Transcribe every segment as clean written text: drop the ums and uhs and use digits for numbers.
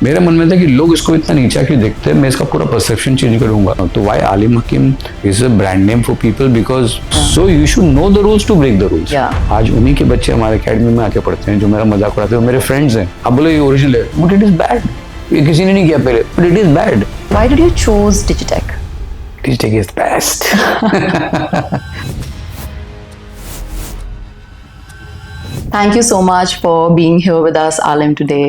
मेरे मन में था कि लोग इसको इतना नीचा क्यों देखते हैं, मैं इसका पूरा परसेप्शन चेंज करूंगा. तो why Aalim Hakim is a brand name for people because so you should know the rules to break the rules. आज उन्हीं के बच्चे हमारे अकेडमी में आके पढ़ते हैं जो मेरा मजाक उड़ाते हैं, मेरे फ्रेंड्स हैं. अब बोले ये ओरिजिनल है, बट इट इज बैड. ये किसी ने नहीं किया पहले, but it is bad. Why did you choose Digitech? Digitech is the best. Thank you so much for being here with us, Alim, today.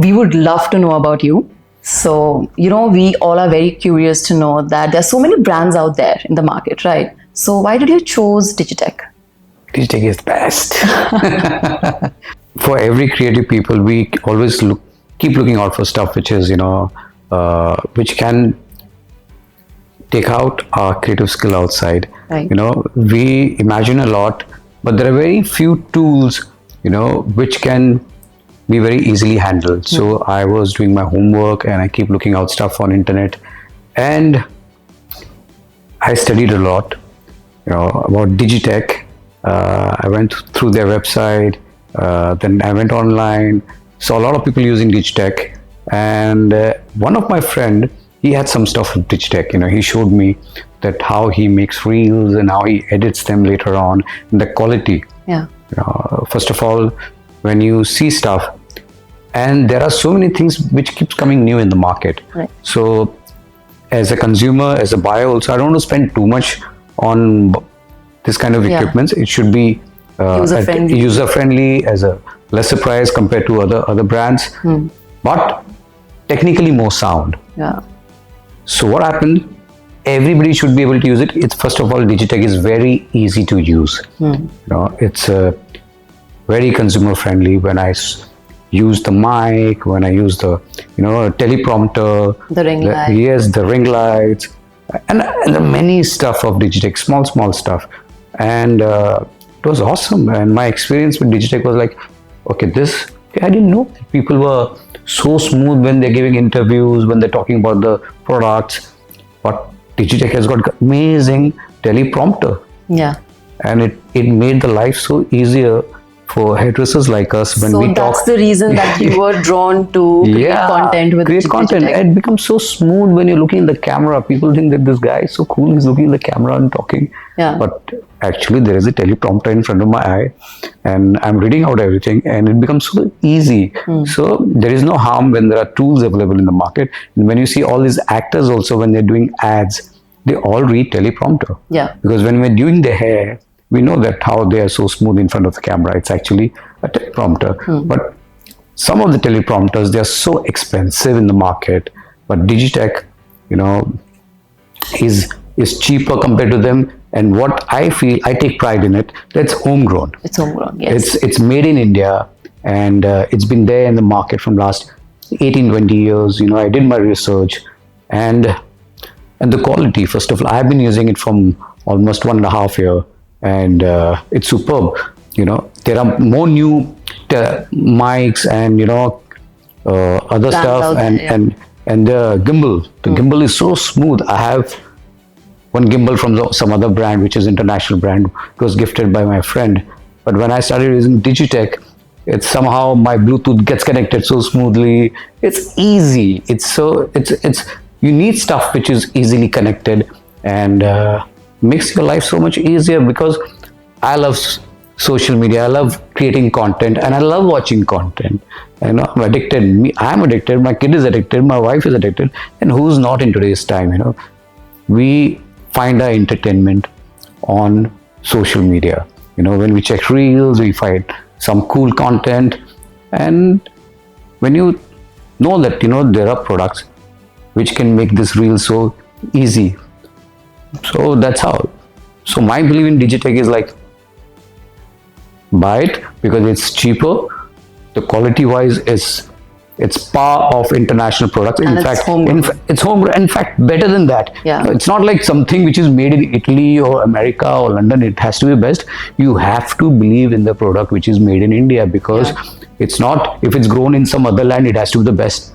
We would love to know about you. So, we all are very curious to know that there are so many brands out there in the market, right? So, why did you choose Digitech? Digitech is the best. For every creative people, we always keep looking out for stuff which is, which can take out our creative skill outside. Right. We imagine a lot, but there are very few tools, which can be very easily handled. So I was doing my homework and I keep looking out stuff on internet, and I studied a lot, about Digitech. I went through their website, then I went online, saw a lot of people using Digitech, and one of my friend, he had some stuff with Digitech. He showed me that how he makes reels and how he edits them later on, and the quality. Yeah. First of all, when you see stuff, and there are so many things which keeps coming new in the market. Right. So, as a consumer, as a buyer, also I don't want to spend too much on this kind of equipment. It should be user friendly, as a lesser price compared to other brands, but technically more sound. Yeah. So what happened? Everybody should be able to use it. It's first of all, Digitech is very easy to use. It's very consumer friendly. When I use the mic, when I use the teleprompter, the ring light. Yes, the ring lights, and the many stuff of Digitech, small stuff, and it was awesome. And my experience with Digitech was like, okay, I didn't know people were so smooth when they're giving interviews, when they're talking about the products. But Digitech has got amazing teleprompter. Yeah. And it made the life so easier for hairdressers like us when we talk. So that's the reason that you were drawn to create content with create content. Digitech. It becomes so smooth when you're looking in the camera. People think that this guy is so cool, he's looking in the camera and talking. Yeah. But actually there is a teleprompter in front of my eye and I'm reading out everything, and it becomes so easy. So there is no harm when there are tools available in the market. And when you see all these actors also, when they're doing ads, they all read teleprompter. Yeah. Because when we're doing their hair, we know that how they are so smooth in front of the camera. It's actually a teleprompter. But some of the teleprompters, they are so expensive in the market. But Digitech, is cheaper compared to them. And what I feel, I take pride in it, that's homegrown. It's homegrown, yes. It's made in India, and it's been there in the market from last 18-20 years. I did my research, and the quality, first of all, I've been using it from almost 1.5 years, and it's superb. There are more new mics and other Brands stuff, and the gimbal. The gimbal is so smooth. I have one gimbal from some other brand, which is international brand. It was gifted by my friend. But when I started using Digitech, it's somehow my Bluetooth gets connected so smoothly. It's easy. It's you need stuff which is easily connected, and makes your life so much easier, because I love social media. I love creating content, and I love watching content. I'm addicted. I'm addicted. My kid is addicted. My wife is addicted. And who's not in today's time? We find our entertainment on social media. When we check reels, we find some cool content. And when you know that, there are products which can make this reel so easy. So that's how. So my belief in Digitech is like, buy it because it's cheaper. The quality wise it's par of international products. And in fact, it's homegrown. In fact, better than that. Yeah. It's not like something which is made in Italy or America or London. It has to be best. You have to believe in the product which is made in India, because it's not, if it's grown in some other land, it has to be the best.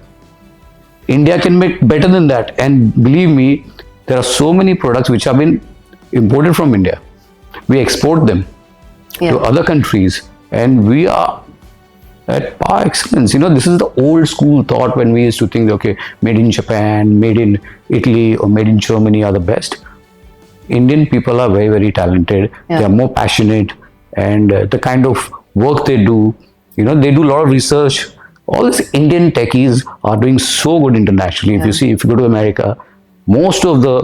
India can make better than that. And believe me, there are so many products which have been imported from India. We export them to other countries, and we are at par excellence. This is the old school thought when we used to think, okay, made in Japan, made in Italy, or made in Germany are the best. Indian people are very, very talented. They are more passionate, and the kind of work they do, they do a lot of research. All these Indian techies are doing so good internationally. If you go to America, most of the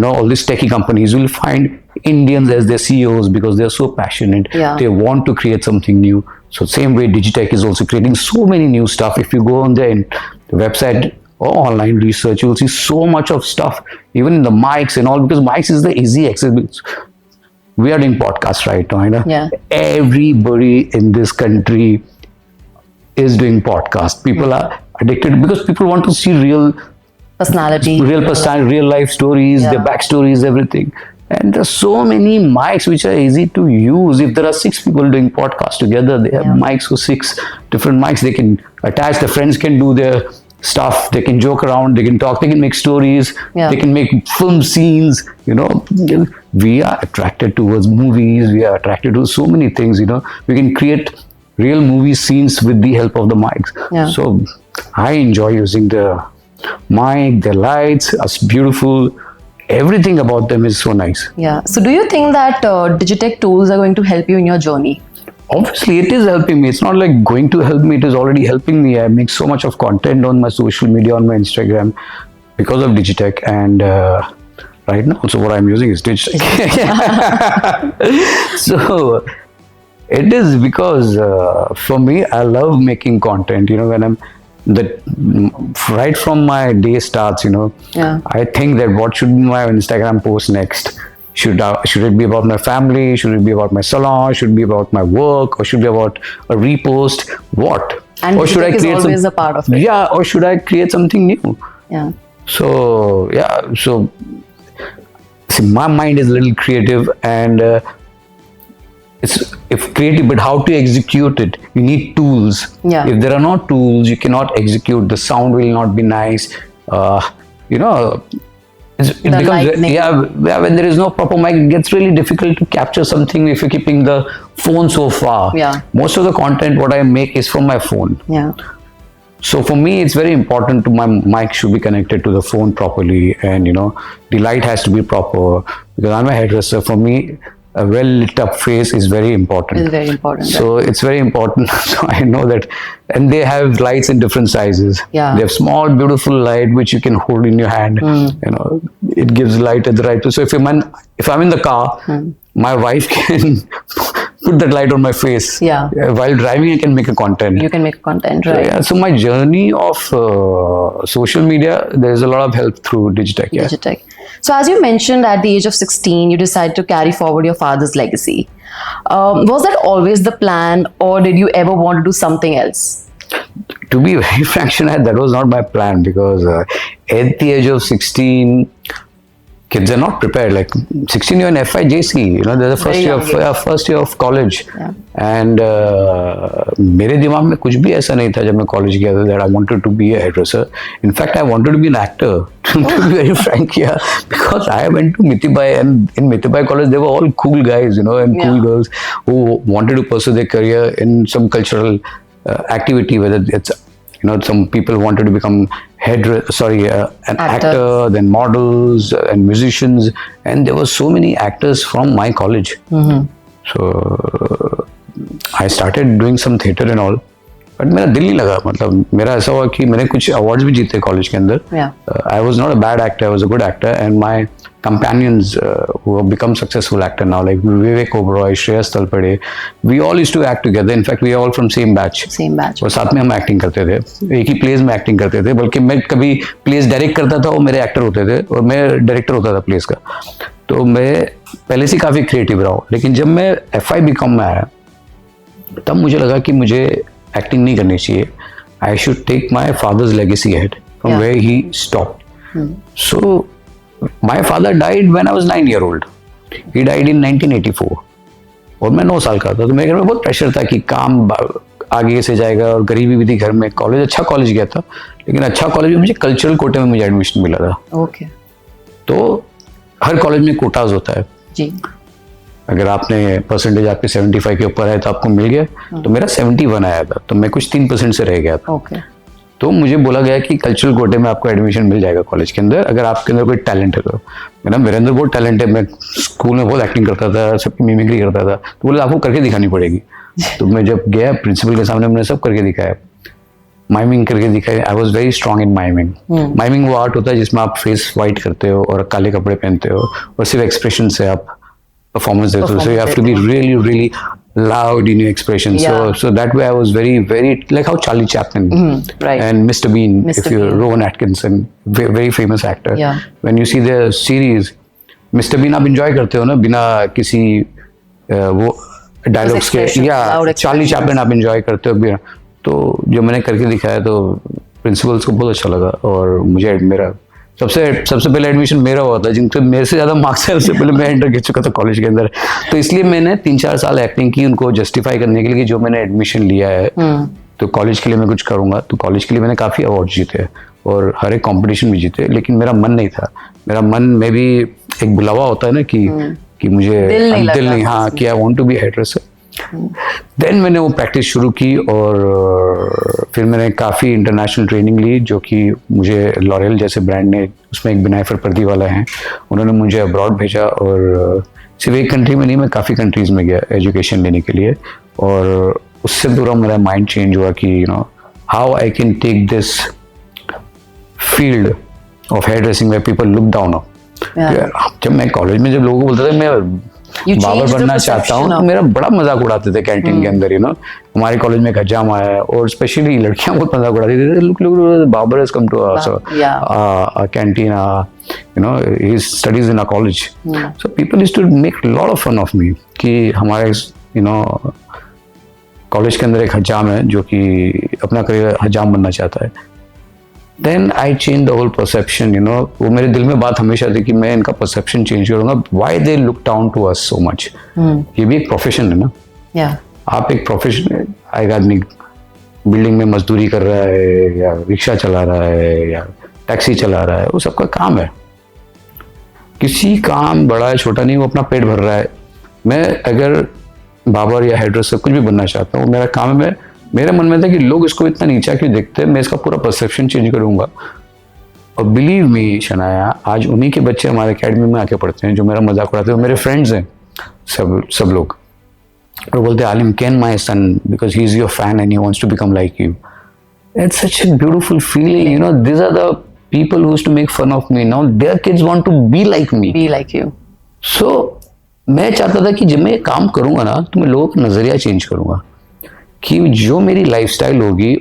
all these techie companies will find Indians as their CEOs because they are so passionate. They want to create something new. So same way Digitech is also creating so many new stuff. If you go on their website or online research, you will see so much of stuff, even in the mics and all, because mics is the easy access. We are doing podcasts right now. Everybody in this country is doing podcasts. People are addicted because people want to see real personality, real life stories, their backstories, everything. And there's so many mics which are easy to use. If there are 6 people doing podcasts together, they have mics for 6 different mics. They can attach, the friends can do their stuff, they can joke around, they can talk, they can make stories, they can make film scenes. We are attracted towards movies, we are attracted to so many things. We can create real movie scenes with the help of the mics. So I enjoy using the mic, the lights are beautiful, everything about them is so nice. So do you think that Digitech tools are going to help you in your journey? Obviously it is helping me. It's not like going to help me, it is already helping me. I make so much of content on my social media, on my Instagram, because of Digitech. And right now also what I'm using is Digitech. So it is because for me, I love making content. When I'm right from my day starts, I think that what should be my Instagram post next? Should it be about my family? Should it be about my salon? Should it be about my work? Or should it be about a repost? What? And or should I create always a part of it? Or should I create something new? So see, my mind is a little creative, and it's creative, but how to execute it? You need tools. If there are no tools, you cannot execute. The sound will not be nice. It becomes when there is no proper mic, it gets really difficult to capture something if you're keeping the phone so far. Most of the content what I make is from my phone. So for me, it's very important to my mic should be connected to the phone properly, and the light has to be proper, because I'm a hairdresser. For me, a well lit up face is very important. It's very important. So it's very important. So I know that, and they have lights in different sizes. They have small, beautiful light which you can hold in your hand. It gives light at the right place. So if I'm in the car, my wife can put that light on my face. While driving, I can make a content. You can make content, right? So my journey of social media, there's a lot of help through Digitech. Digitech. So as you mentioned, at the age of 16, you decided to carry forward your father's legacy. Was that always the plan, or did you ever want to do something else? To be very frank, Shanad, that was not my plan, because at the age of 16, kids are not prepared. Like 16, you're in FIJC, they're the first year of college. And मेरे दिमाग में कुछ भी ऐसा नहीं था जब मैं college गया था that I wanted to be a hairdresser. In fact, I wanted to be an actor. To be very frank, because I went to Mithibai, and in Mithibai college they were all cool guys, and cool girls who wanted to pursue their career in some cultural activity, whether it's some people wanted to become an actor, then models and musicians, and there were so many actors from my college. So I started doing some theatre and all, but मेरा दिल नहीं लगा. मतलब मेरा ऐसा हुआ कि मैंने कुछ awards भी जीते कॉलेज के अंदर. I was not a bad actor, I was a good actor, and my companions who have become successful actor now, like Vivek Oberoi, Shreyas Talpade, we all used to act together. In fact, we are all from same batch. और साथ में हम acting करते थे, एक ही plays में acting करते थे. बल्कि मैं कभी plays direct करता था, वो मेरे actor होते थे, और मैं director होता था plays का. तो मैं पहले से काफी creative रहा हूँ. लेकिन जब मैं FI/BCom में आया, तब मुझे लगा कि मुझे acting नहीं करनी चाहिए. I should take my father's legacy ahead from where he stopped. So my father died when I was 9-year-old. He died in 1984. और मैं 9 साल का था. तो मेरे घर में बहुत प्रेशर था कि काम आगे से जाएगा, और गरीबी भी थी घर में. कॉलेज अच्छा कॉलेज गया था, लेकिन अच्छा कॉलेज में मुझे कल्चरल कोटे में मुझे एडमिशन मिला था. ओके. तो हर कॉलेज में कोटाज होता है. जी. अगर आपने परसेंटेज आपके 75 के ऊपर है तो आपको मिल गया, तो मेरा 71 आया था, तो मैं कुछ 3% से रह गया था। ओके। तो मुझे बोला गया कि कल्चरल कोटे में आपको एडमिशन मिल जाएगा कॉलेज के अंदर, अगर आपके अंदर कोई टैलेंट है तो। मेरे अंदर बहुत टैलेंट है, मैं स्कूल में बहुत एक्टिंग करता था, सबकी मिमिक्री करता था, तो बोला आपको करके दिखानी पड़ेगी। तो मैं जब गया प्रिंसिपल के सामने, मैंने सब करके दिखाया, माइमिंग करके दिखाया। I was very strong in miming. Miming वो आर्ट होता है जिसमें आप फेस वाइट करते हो और काले कपड़े पहनते हो और सिर्फ एक्सप्रेशन से आप परफॉर्मेंस देते हो, so you have to be really really loud in your expression. Yeah. So that way I was very like how Charlie Chaplin Right. and Mr. Bean, Mr. if you Bean. Rowan Atkinson, very famous actor. Yeah. When you see their series, Mr. Bean आप enjoy करते हो ना बिना किसी वो dialogues के, expressions, या loud Charlie expressions. Chaplin आप enjoy करते हो बिना। तो जो मैंने करके दिखाया तो प्रिंसिपल्स को बहुत अच्छा लगा, और मुझे मेरा सबसे पहले एडमिशन मेरा हुआ था, जिनके मेरे से ज्यादा मार्क्स है उससे पहले मैं एंटर कर चुका था कॉलेज के अंदर। तो इसलिए मैंने 3-4 साल एक्टिंग की उनको जस्टिफाई करने के लिए कि जो मैंने एडमिशन लिया है तो कॉलेज के लिए मैं कुछ करूंगा। तो कॉलेज के लिए मैंने काफी अवार्ड जीते और हर एक कंपटीशन भी जीते, लेकिन मेरा मन नहीं था। मेरा मन में भी एक बुलावा होता है ना कि मुझे दिल नहीं, हाँ, कि I want to be hairdresser. Then मैंने वो प्रैक्टिस शुरू की और फिर मैंने काफ़ी इंटरनेशनल ट्रेनिंग ली, जो कि मुझे लॉरियल जैसे ब्रांड ने, उसमें एक बिनाई फरपर्दी वाला है, उन्होंने मुझे अब्रॉड भेजा, और सिर्फ एक कंट्री में नहीं, मैं काफ़ी कंट्रीज़ में गया एजुकेशन लेने के लिए। और उससे पूरा मेरा माइंड चेंज हुआ कि how I can take this field of hair dressing where people look down on. जब मैं कॉलेज में जब लोगों को बोलता था मैं बाबर बनना चाहता हूँ, तो मेरा बड़ा मजाक उड़ाते थे कैंटीन के अंदर। हमारे कॉलेज में एक हजाम आया है, और स्पेशली लड़कियां बहुत मजाक उड़ाती थी, look Babar has come to canteen, he studies in a college. So people used to make lot of fun of me कि हमारे कॉलेज के अंदर एक हजाम है जो कि अपना करियर हजाम बनना चाहता है। Then I change the whole perception, वो मेरे दिल में बात हमेशा थी कि मैं इनका परसेप्शन चेंज करूंगा। Why they look down to us so much. ये भी एक प्रोफेशन है ना। आप एक प्रोफेशन, एक आदमी बिल्डिंग में मजदूरी कर रहा है, या रिक्शा चला रहा है, या टैक्सी चला रहा है, वो सबका काम है। किसी काम बड़ा है छोटा नहीं, वो अपना पेट भर रहा है। मैं अगर बाबर या हेयरड्रेसर कुछ भी बनना चाहता हूँ, मेरा काम है। मेरे मन में था कि लोग इसको इतना नीचा क्यों देखते हैं, मैं इसका पूरा परसेप्शन चेंज करूंगा। और बिलीव मी शनाया, आज उन्हीं के बच्चे हमारे एकेडमी में आके पढ़ते हैं जो मेरा मजाक उड़ाते हैं। मेरे फ्रेंड्स हैं सब लोग, और बोलते हैं Aalim, can my son because he is your fan and he wants to become like you. It's such a beautiful feeling, this are the people who used to make fun of me, now their kids want to be like you. So मैं चाहता था कि जब मैं ये काम करूंगा ना, तो मैं लोगों का नजरिया चेंज करूंगा, कि जो मेरी लाइफस्टाइल होगी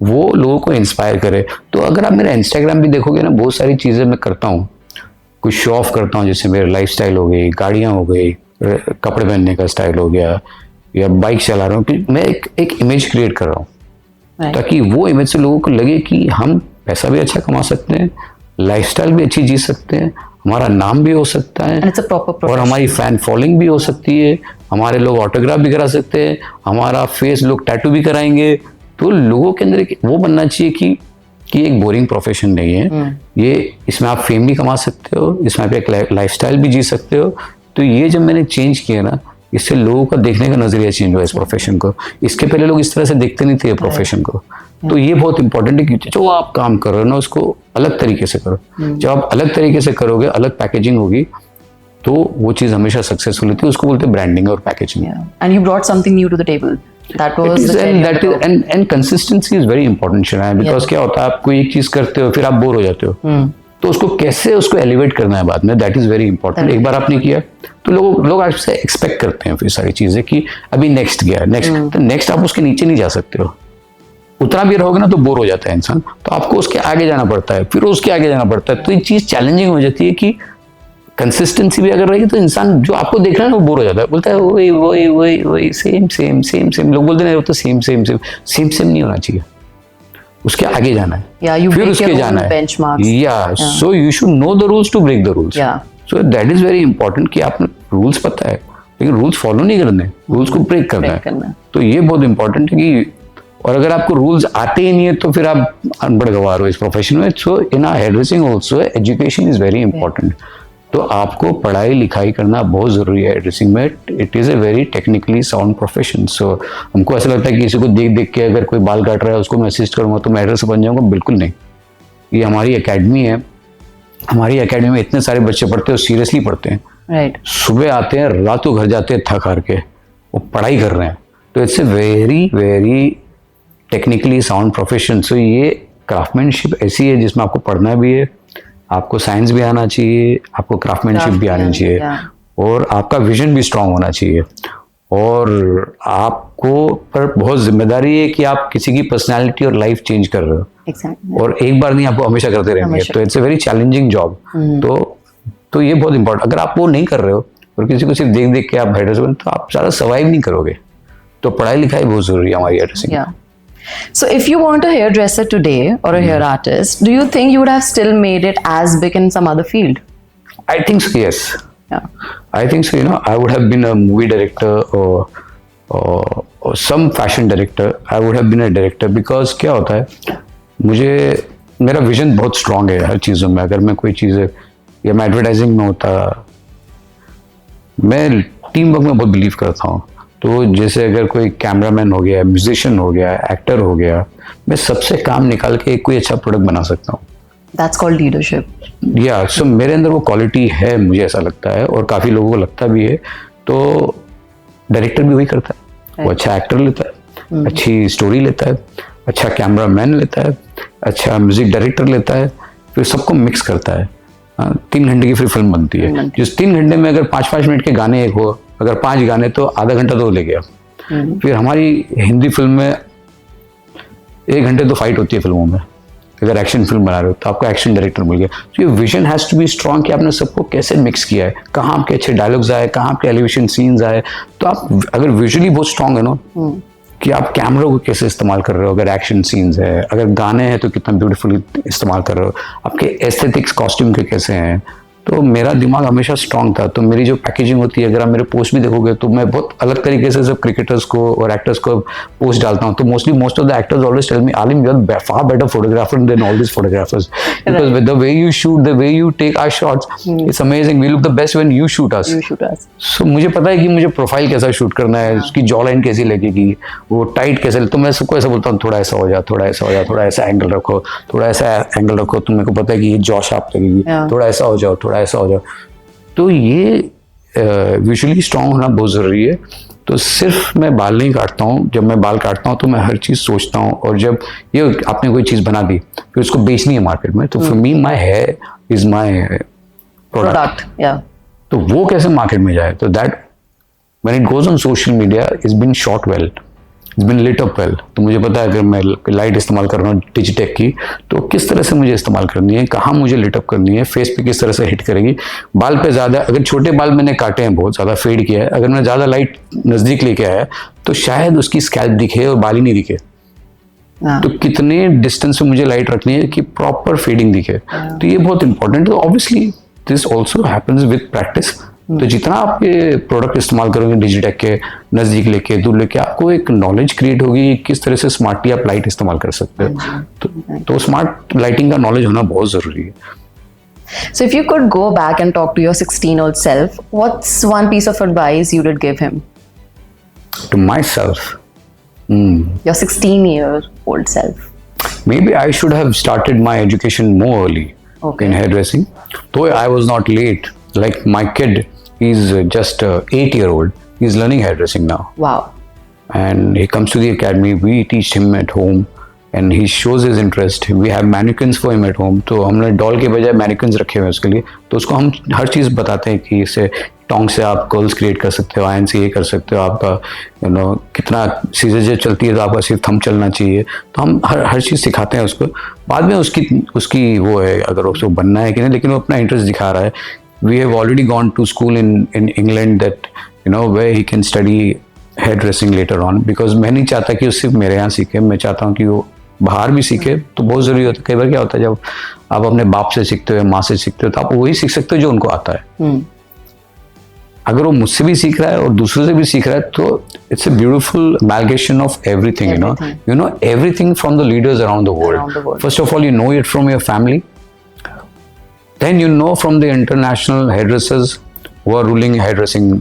वो लोगों को इंस्पायर करे। तो अगर आप मेरा इंस्टाग्राम भी देखोगे ना, बहुत सारी चीज़ें मैं करता हूँ, कुछ शो ऑफ करता हूँ, जैसे मेरा लाइफस्टाइल हो गई, गाड़ियाँ हो गई, कपड़े पहनने का स्टाइल हो गया, या बाइक चला रहा हूँ, कि मैं एक इमेज क्रिएट कर रहा हूँ, ताकि वो इमेज से लोगों को लगे कि हम पैसा भी अच्छा कमा सकते हैं, लाइफस्टाइल भी अच्छी जी सकते हैं, हमारा नाम भी हो सकता है, और हमारी फैन फॉलोइंग भी हो सकती है, हमारे लोग ऑटोग्राफ भी करा सकते हैं, हमारा फेस लोग टैटू भी कराएंगे। तो लोगों के अंदर वो बनना चाहिए कि एक बोरिंग प्रोफेशन नहीं है ये, इसमें आप फेम भी कमा सकते हो, इसमें आप एक लाइफस्टाइल भी जी सकते हो। तो ये जब मैंने चेंज किया ना, इससे लोगों का देखने का नजरिया चेंज हुआ इस प्रोफेशन को। इसके पहले लोग इस तरह से देखते नहीं थे प्रोफेशन को। तो ये बहुत इंपॉर्टेंट है कि जो आप काम कर रहे हो ना, उसको अलग तरीके से करो। जब आप अलग तरीके से करोगे, अलग पैकेजिंग होगी, तो वो चीज हमेशा सक्सेसफुल होती है। उसको बोलते हैं ब्रांडिंग और packaging. And you brought something new to the table. That was the cherry on the top. and consistency is very important, Shana, because क्या होता है, आप कोई एक चीज करते हो, फिर आप बोर हो जाते हो, तो उसको कैसे उसको एलिवेट करना है बाद में, दैट इज वेरी इंपॉर्टेंट। एक बार आपने किया तो लोग आपसे एक्सपेक्ट करते हैं फिर सारी चीजें कि अभी नेक्स्ट गया, तो नेक्स्ट आप उसके नीचे नहीं जा सकते हो। उतना भी रहोगे ना तो बोर हो जाता है इंसान, तो आपको उसके आगे जाना पड़ता है, फिर उसके आगे जाना पड़ता है। तो ये चीज चैलेंजिंग हो जाती है कि कंसिस्टेंसी भी अगर रहेगी तो इंसान जो आपको देख रहा है ना वो बोर हो जाता है, बोलता है वही सेम। लोग बोलते हैं वो तो सेम नहीं होना चाहिए, उसके आगे जाना है, फिर उसके जाना है। So you should know the rules to break the rules. So that is very important कि आपने रूल्स पता है, लेकिन रूल्स फॉलो नहीं करने, रूल्स को ब्रेक करना है। तो ये बहुत इंपॉर्टेंट है कि, और अगर आपको रूल्स आते ही नहीं है तो फिर आप अनपढ़ गवार हो इस प्रोफेशन में। So in hairdressing also education is very important. तो आपको पढ़ाई लिखाई करना बहुत ज़रूरी है ड्रेसिंग में. It is a very technically sound profession. So हमको ऐसा लगता है कि किसी को देख देख के अगर कोई बाल काट रहा है उसको मैं असिस्ट करूँगा तो मैं हेयर बन जाऊँगा. बिल्कुल नहीं. ये हमारी एकेडमी है. हमारी एकेडमी में इतने सारे बच्चे पढ़ते हैं और सीरियसली पढ़ते हैं. राइट. सुबह आते हैं, रात को घर जाते हैं थक हार के, वो पढ़ाई कर रहे हैं. तो it's a very very technically sound profession. So ये क्राफ्टमैनशिप ऐसी है जिसमें आपको पढ़ना भी है, आपको साइंस भी आना चाहिए, आपको क्राफ्टमैनशिप भी आनी चाहिए, और आपका विजन भी स्ट्रांग होना चाहिए. और आपको पर बहुत जिम्मेदारी है कि आप किसी की पर्सनालिटी और लाइफ चेंज कर रहे हो. Exactly. और एक बार नहीं, आपको हमेशा करते रहेंगे. तो it's a very challenging job. तो ये बहुत इंपॉर्टेंट. अगर आप वो नहीं कर रहे हो और किसी को सिर्फ देख देख के आप हेडर्स बन, तो आप ज़्यादा सर्वाइव नहीं करोगे. तो पढ़ाई लिखाई बहुत जरूरी है हमारी हेयरड्रेसिंग. Yeah. So if you want a hairdresser today or a hair artist, do you think you would have still made it as big in some other field? I think so, yes. Yeah. I think so. I would have been a movie director or some fashion director. I would have been a director because क्या होता है, मुझे मेरा vision बहुत strong है हर चीज़ों में. अगर मैं कोई चीज़ या मैं एडवर्टाइजिंग में होता, मैं टीम वर्क में बहुत बिलीव करता हूँ. तो जैसे अगर कोई कैमरामैन हो गया, म्यूजिशियन हो गया, एक्टर हो गया, मैं सबसे काम निकाल के कोई अच्छा प्रोडक्ट बना सकता हूँ. That's called leadership. या सो मेरे अंदर वो क्वालिटी है, मुझे ऐसा लगता है, और काफ़ी लोगों को लगता भी है. तो डायरेक्टर भी वही करता है. वो अच्छा एक्टर लेता है, अच्छी स्टोरी लेता है, अच्छा कैमरामैन लेता है, अच्छा म्यूजिक डायरेक्टर लेता है, फिर सबको मिक्स करता है. 3 घंटे की फिर फिल्म बनती है. जिस 3 घंटे में अगर 5-5 मिनट के गाने एक हो, अगर 5 गाने तो आधा घंटा तो ले गया. फिर हमारी हिंदी फिल्म में 1 घंटे तो फाइट होती है फिल्मों में. अगर एक्शन फिल्म बना रहे हो तो आपको एक्शन डायरेक्टर मिल गया. तो ये vision has to be strong कि आपने सबको कैसे मिक्स किया है, कहाँ आपके अच्छे डायलॉग्स आए, कहाँ आपके एलिवेशन सीन्स आए. तो आप अगर विजुअली बहुत स्ट्रांग है ना, कि आप कैमरा को कैसे इस्तेमाल कर रहे हो, अगर एक्शन सीन्स है, अगर गाने हैं तो कितना ब्यूटीफुली इस्तेमाल कर रहे हो, आपके एस्थेटिक्स कॉस्ट्यूम के कैसे हैं. तो मेरा दिमाग हमेशा स्ट्रांग था. तो मेरी जो पैकेजिंग होती है, अगर आप मेरे पोस्ट भी देखोगे तो मैं बहुत अलग तरीके से सब क्रिकेटर्स को और एक्टर्स को पोस्ट डालता हूँ. तो most of the actors always tell me, Aalim, you are far better photographer than all this photographers, because with the way you shoot, the way you take our shots, it's amazing. We look the best when you shoot us. So मुझे पता है कि मुझे profile कैसा shoot करना है, उसकी jaw line कैसी लगेगी, वो टाइट कैसे. तो मैं सबको ऐसा बोलता हूँ, थोड़ा ऐसा हो जा, थोड़ा ऐसा हो जा, थोड़ा ऐसा एंगल रखो, थोड़ा ऐसा एंगल रखो. तो मेरे को पता है कि ये जॉ शार्प लगेगी, थोड़ा ऐसा हो जाओ, थोड़ा ऐसा हो जाओ. तो ये विजुअली स्ट्रांग होना बहुत ज़रूरी है. तो सिर्फ मैं बाल नहीं काटता हूँ. जब मैं बाल काटता हूँ तो मैं हर चीज़ सोचता हूँ. और जब ये आपने कोई चीज़ बना दी फिर उसको बेचनी है मार्केट में, तो for me my hair is my product. तो वो कैसे मार्केट में जाए, तो that when it goes on social media is been shot well, it's been lit up well. तो मुझे पता है अगर मैं लाइट इस्तेमाल कर रहा हूँ डिजिटेक की, तो किस तरह से मुझे इस्तेमाल करनी है, कहाँ मुझे लिट अप करनी है, फेस पे किस तरह से हिट करेगी. बाल पे ज़्यादा, अगर छोटे बाल मैंने काटे हैं, बहुत ज़्यादा फेड किया है, अगर मैं ज़्यादा लाइट नज़दीक लेके आया तो शायद उसकी स्कैल्प दिखे और बाल ही नहीं दिखे. तो कितने डिस्टेंस पे मुझे लाइट रखनी है कि प्रॉपर फेडिंग दिखे. तो ये बहुत इंपॉर्टेंट है. तो obviously this also happens with practice. तो जितना आप ये प्रोडक्ट इस्तेमाल करोगे डिजिटेक के, नज़दीक लेके, दूर लेके, आपको एक नॉलेज क्रिएट होगी किस तरह से स्मार्टली आप लाइट इस्तेमाल कर सकते हो. तो स्मार्ट लाइटिंग का नॉलेज होना बहुत ज़रूरी है. So if you could go back and talk to your 16-year-old self, what's one piece of advice you would give him? To myself? Your 16-year-old self. Maybe I should have started my education more early in hairdressing. Though I was not late. Like my kid, he's just 8-year-old. He's learning hairdressing now. Wow. And he comes to the academy. We teach him at home and he shows his interest. We have mannequins for him at home. तो हमने doll के बजाय mannequins रखे हुए हैं उसके लिए. तो उसको हम हर चीज़ बताते हैं कि इसे टोंग से आप कर्ल्स क्रिएट कर सकते हो, आयरन से ये कर सकते हो, आपका कितना सीजर जब चलती है तो आपका सिर्फ थंब चलना चाहिए. तो हम हर चीज़ सिखाते हैं उसको. बाद में उसकी वो है, अगर उसको बनना है कि नहीं, लेकिन वो अपना इंटरेस्ट दिखा रहा है. We have already gone to school in England that where he can study hairdressing later on, because मैं नहीं चाहता कि वो सिर्फ मेरे यहाँ सीखे. मैं चाहता हूँ कि वो बाहर भी सीखे. तो बहुत ज़रूरी होता है. कई बार क्या होता है, जब आप अपने बाप से सीखते हो या माँ से सीखते हो तो आप वही सीख सकते हो जो उनको आता है. अगर वो मुझसे भी सीख रहा है और दूसरों से भी सीख रहा है तो it's a beautiful amalgamation of everything. Everything from the leaders around the world. First of all, you know it from your family. then you know from the international hairdressers who are ruling hairdressing.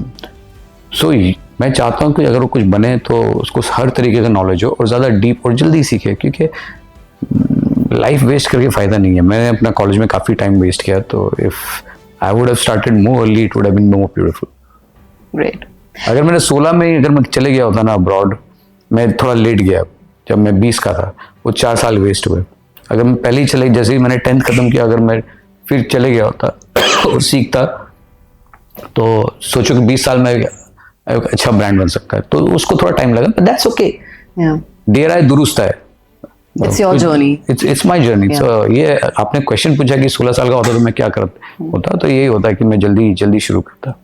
So मैं चाहता हूँ कि अगर वो कुछ बने तो उसको हर तरीके का नॉलेज हो और ज़्यादा डीप और जल्दी सीखे, क्योंकि लाइफ वेस्ट करके फ़ायदा नहीं है. मैंने अपना कॉलेज में काफ़ी टाइम वेस्ट किया, तो if I would have started more early it would have been more beautiful. Great. अगर मैंने 16 में अगर मैं चले गया होता ना अब्रॉड, मैं थोड़ा लेट गया जब मैं 20 का था, वो 4 साल वेस्ट हुए. अगर मैं पहले ही चले, जैसे ही मैंने 10th खत्म किया, अगर मैं फिर चले गया होता और सीखता, तो सोचो कि 20 साल में एक अच्छा ब्रांड बन सकता है. तो उसको थोड़ा टाइम लगा, बट दैट्स ओके. Yeah. देर आए दुरुस्त है. It's your journey. It's my journey. Yeah. सो ये आपने क्वेश्चन पूछा कि 16 साल का होता तो मैं क्या करता होता, तो यही होता है कि मैं जल्दी शुरू करता.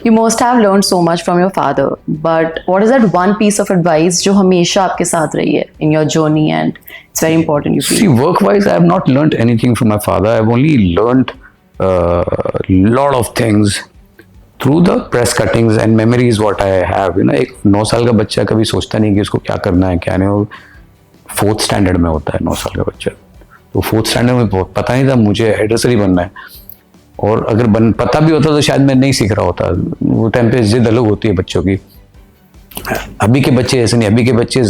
You must have learned so much from your father, but what is that one piece of advice जो हमेशा आपके साथ रही है in your journey and it's very important you feel? See, work-wise, I have not learned anything from my father. I have only learned lot of things through the press cuttings and memories what I have. You know, एक 9 साल का बच्चा कभी सोचता नहीं कि उसको क्या करना है क्या नहीं. वो 4th स्टैंडर्ड में होता है 9 साल का बच्चा. तो 4th स्टैंडर्ड में पता नहीं था मुझे हेडरेसर ही बनना है, और अगर पता भी होता तो शायद मैं नहीं सीख रहा होता. वो टाइम पे जिद अलग होती है बच्चों की. अभी के बच्चे ऐसे नहीं. अभी के बच्चे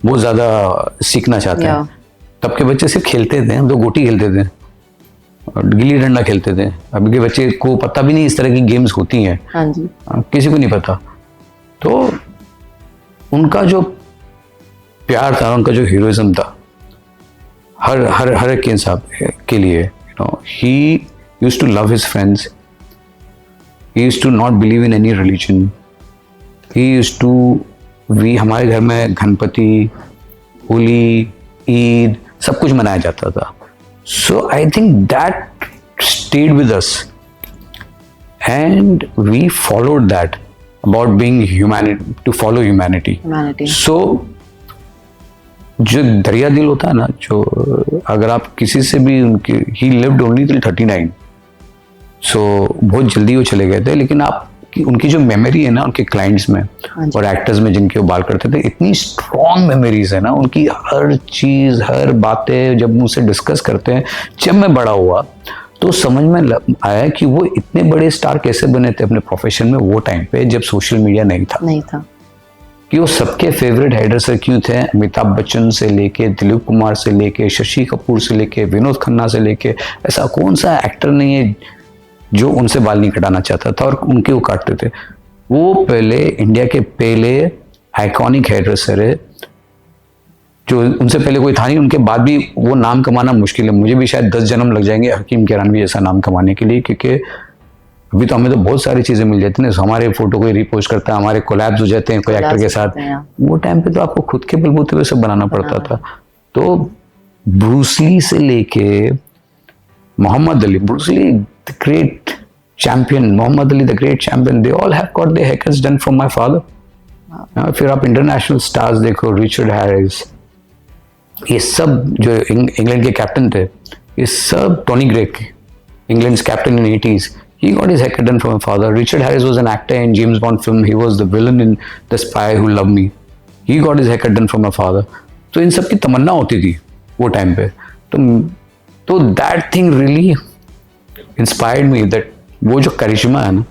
बहुत ज़्यादा सीखना चाहते हैं. तब के बच्चे सिर्फ खेलते थे, हम तो गोटी खेलते थे और गिल्ली डंडा खेलते थे. अभी के बच्चे को पता भी नहीं इस तरह की गेम्स होती हैं. हाँ जी. किसी को नहीं पता. तो उनका जो प्यार था, उनका जो हीरोइज्म था हर एक इंसान के लिए, you know, he used to love his friends. He used to not believe in any religion. He used to, हमारे घर में गणपति, होली, ईद सब कुछ मनाया जाता था. So I think that stayed with us and we followed that about being humanity, to follow humanity. So जो दरिया दिल होता है ना, जो अगर आप किसी से भी उनके, he lived only till 39. सो बहुत जल्दी वो चले गए थे, लेकिन आप उनकी जो मेमोरी है ना उनके क्लाइंट्स में और एक्टर्स में जिनके वो बाल करते थे, इतनी स्ट्रॉन्ग मेमोरीज है ना उनकी. हर चीज़, हर बातें जब मुझसे डिस्कस करते हैं. जब मैं बड़ा हुआ तो समझ में आया कि वो इतने बड़े स्टार कैसे बने थे अपने प्रोफेशन में वो टाइम पे जब सोशल मीडिया नहीं था. कि वो सबके फेवरेट हेडरेसर क्यों थे. अमिताभ बच्चन से लेके, दिलीप कुमार से लेके, शशि कपूर से लेके, विनोद खन्ना से लेके, ऐसा कौन सा एक्टर नहीं है जो उनसे बाल नहीं कटाना चाहता था, और उनके वो काटते थे. वो पहले इंडिया के पहले आइकॉनिक हेयरड्रेसर है, जो उनसे पहले कोई था नहीं. उनके बाद भी वो नाम कमाना मुश्किल है. मुझे भी शायद 10 जन्म लग जाएंगे हकीम किरानवी जैसा नाम कमाने के लिए, क्योंकि अभी तो हमें तो बहुत सारी चीजें मिल जाती हैं. हमारे फोटो कोई रिपोस्ट करता है, हमारे कोलैब्स हो जाते हैं कोई एक्टर के साथ. वो टाइम पे तो आपको खुद के बलबूते पे सब बनाना पड़ता था. तो ब्रूस ली से लेके Muhammad Ali, Bruce Lee the great champion, Muhammad Ali the great champion, they all have got their haircuts done from my father. फिर आप इंटरनेशनल स्टार्स देखो, रिचर्ड हैरिस, ये सब जो इंग्लैंड के कैप्टन थे, ये सब, Tony Greig, England's captain in 80s, he got his haircut done from my father. Richard Harris was an actor in James Bond film. He was the villain in The Spy Who Loved Me. He got his haircut done from my father. तो इन सब की तमन्ना होती थी वो time पे. तो that thing really inspired me that वो जो करिश्मा है ना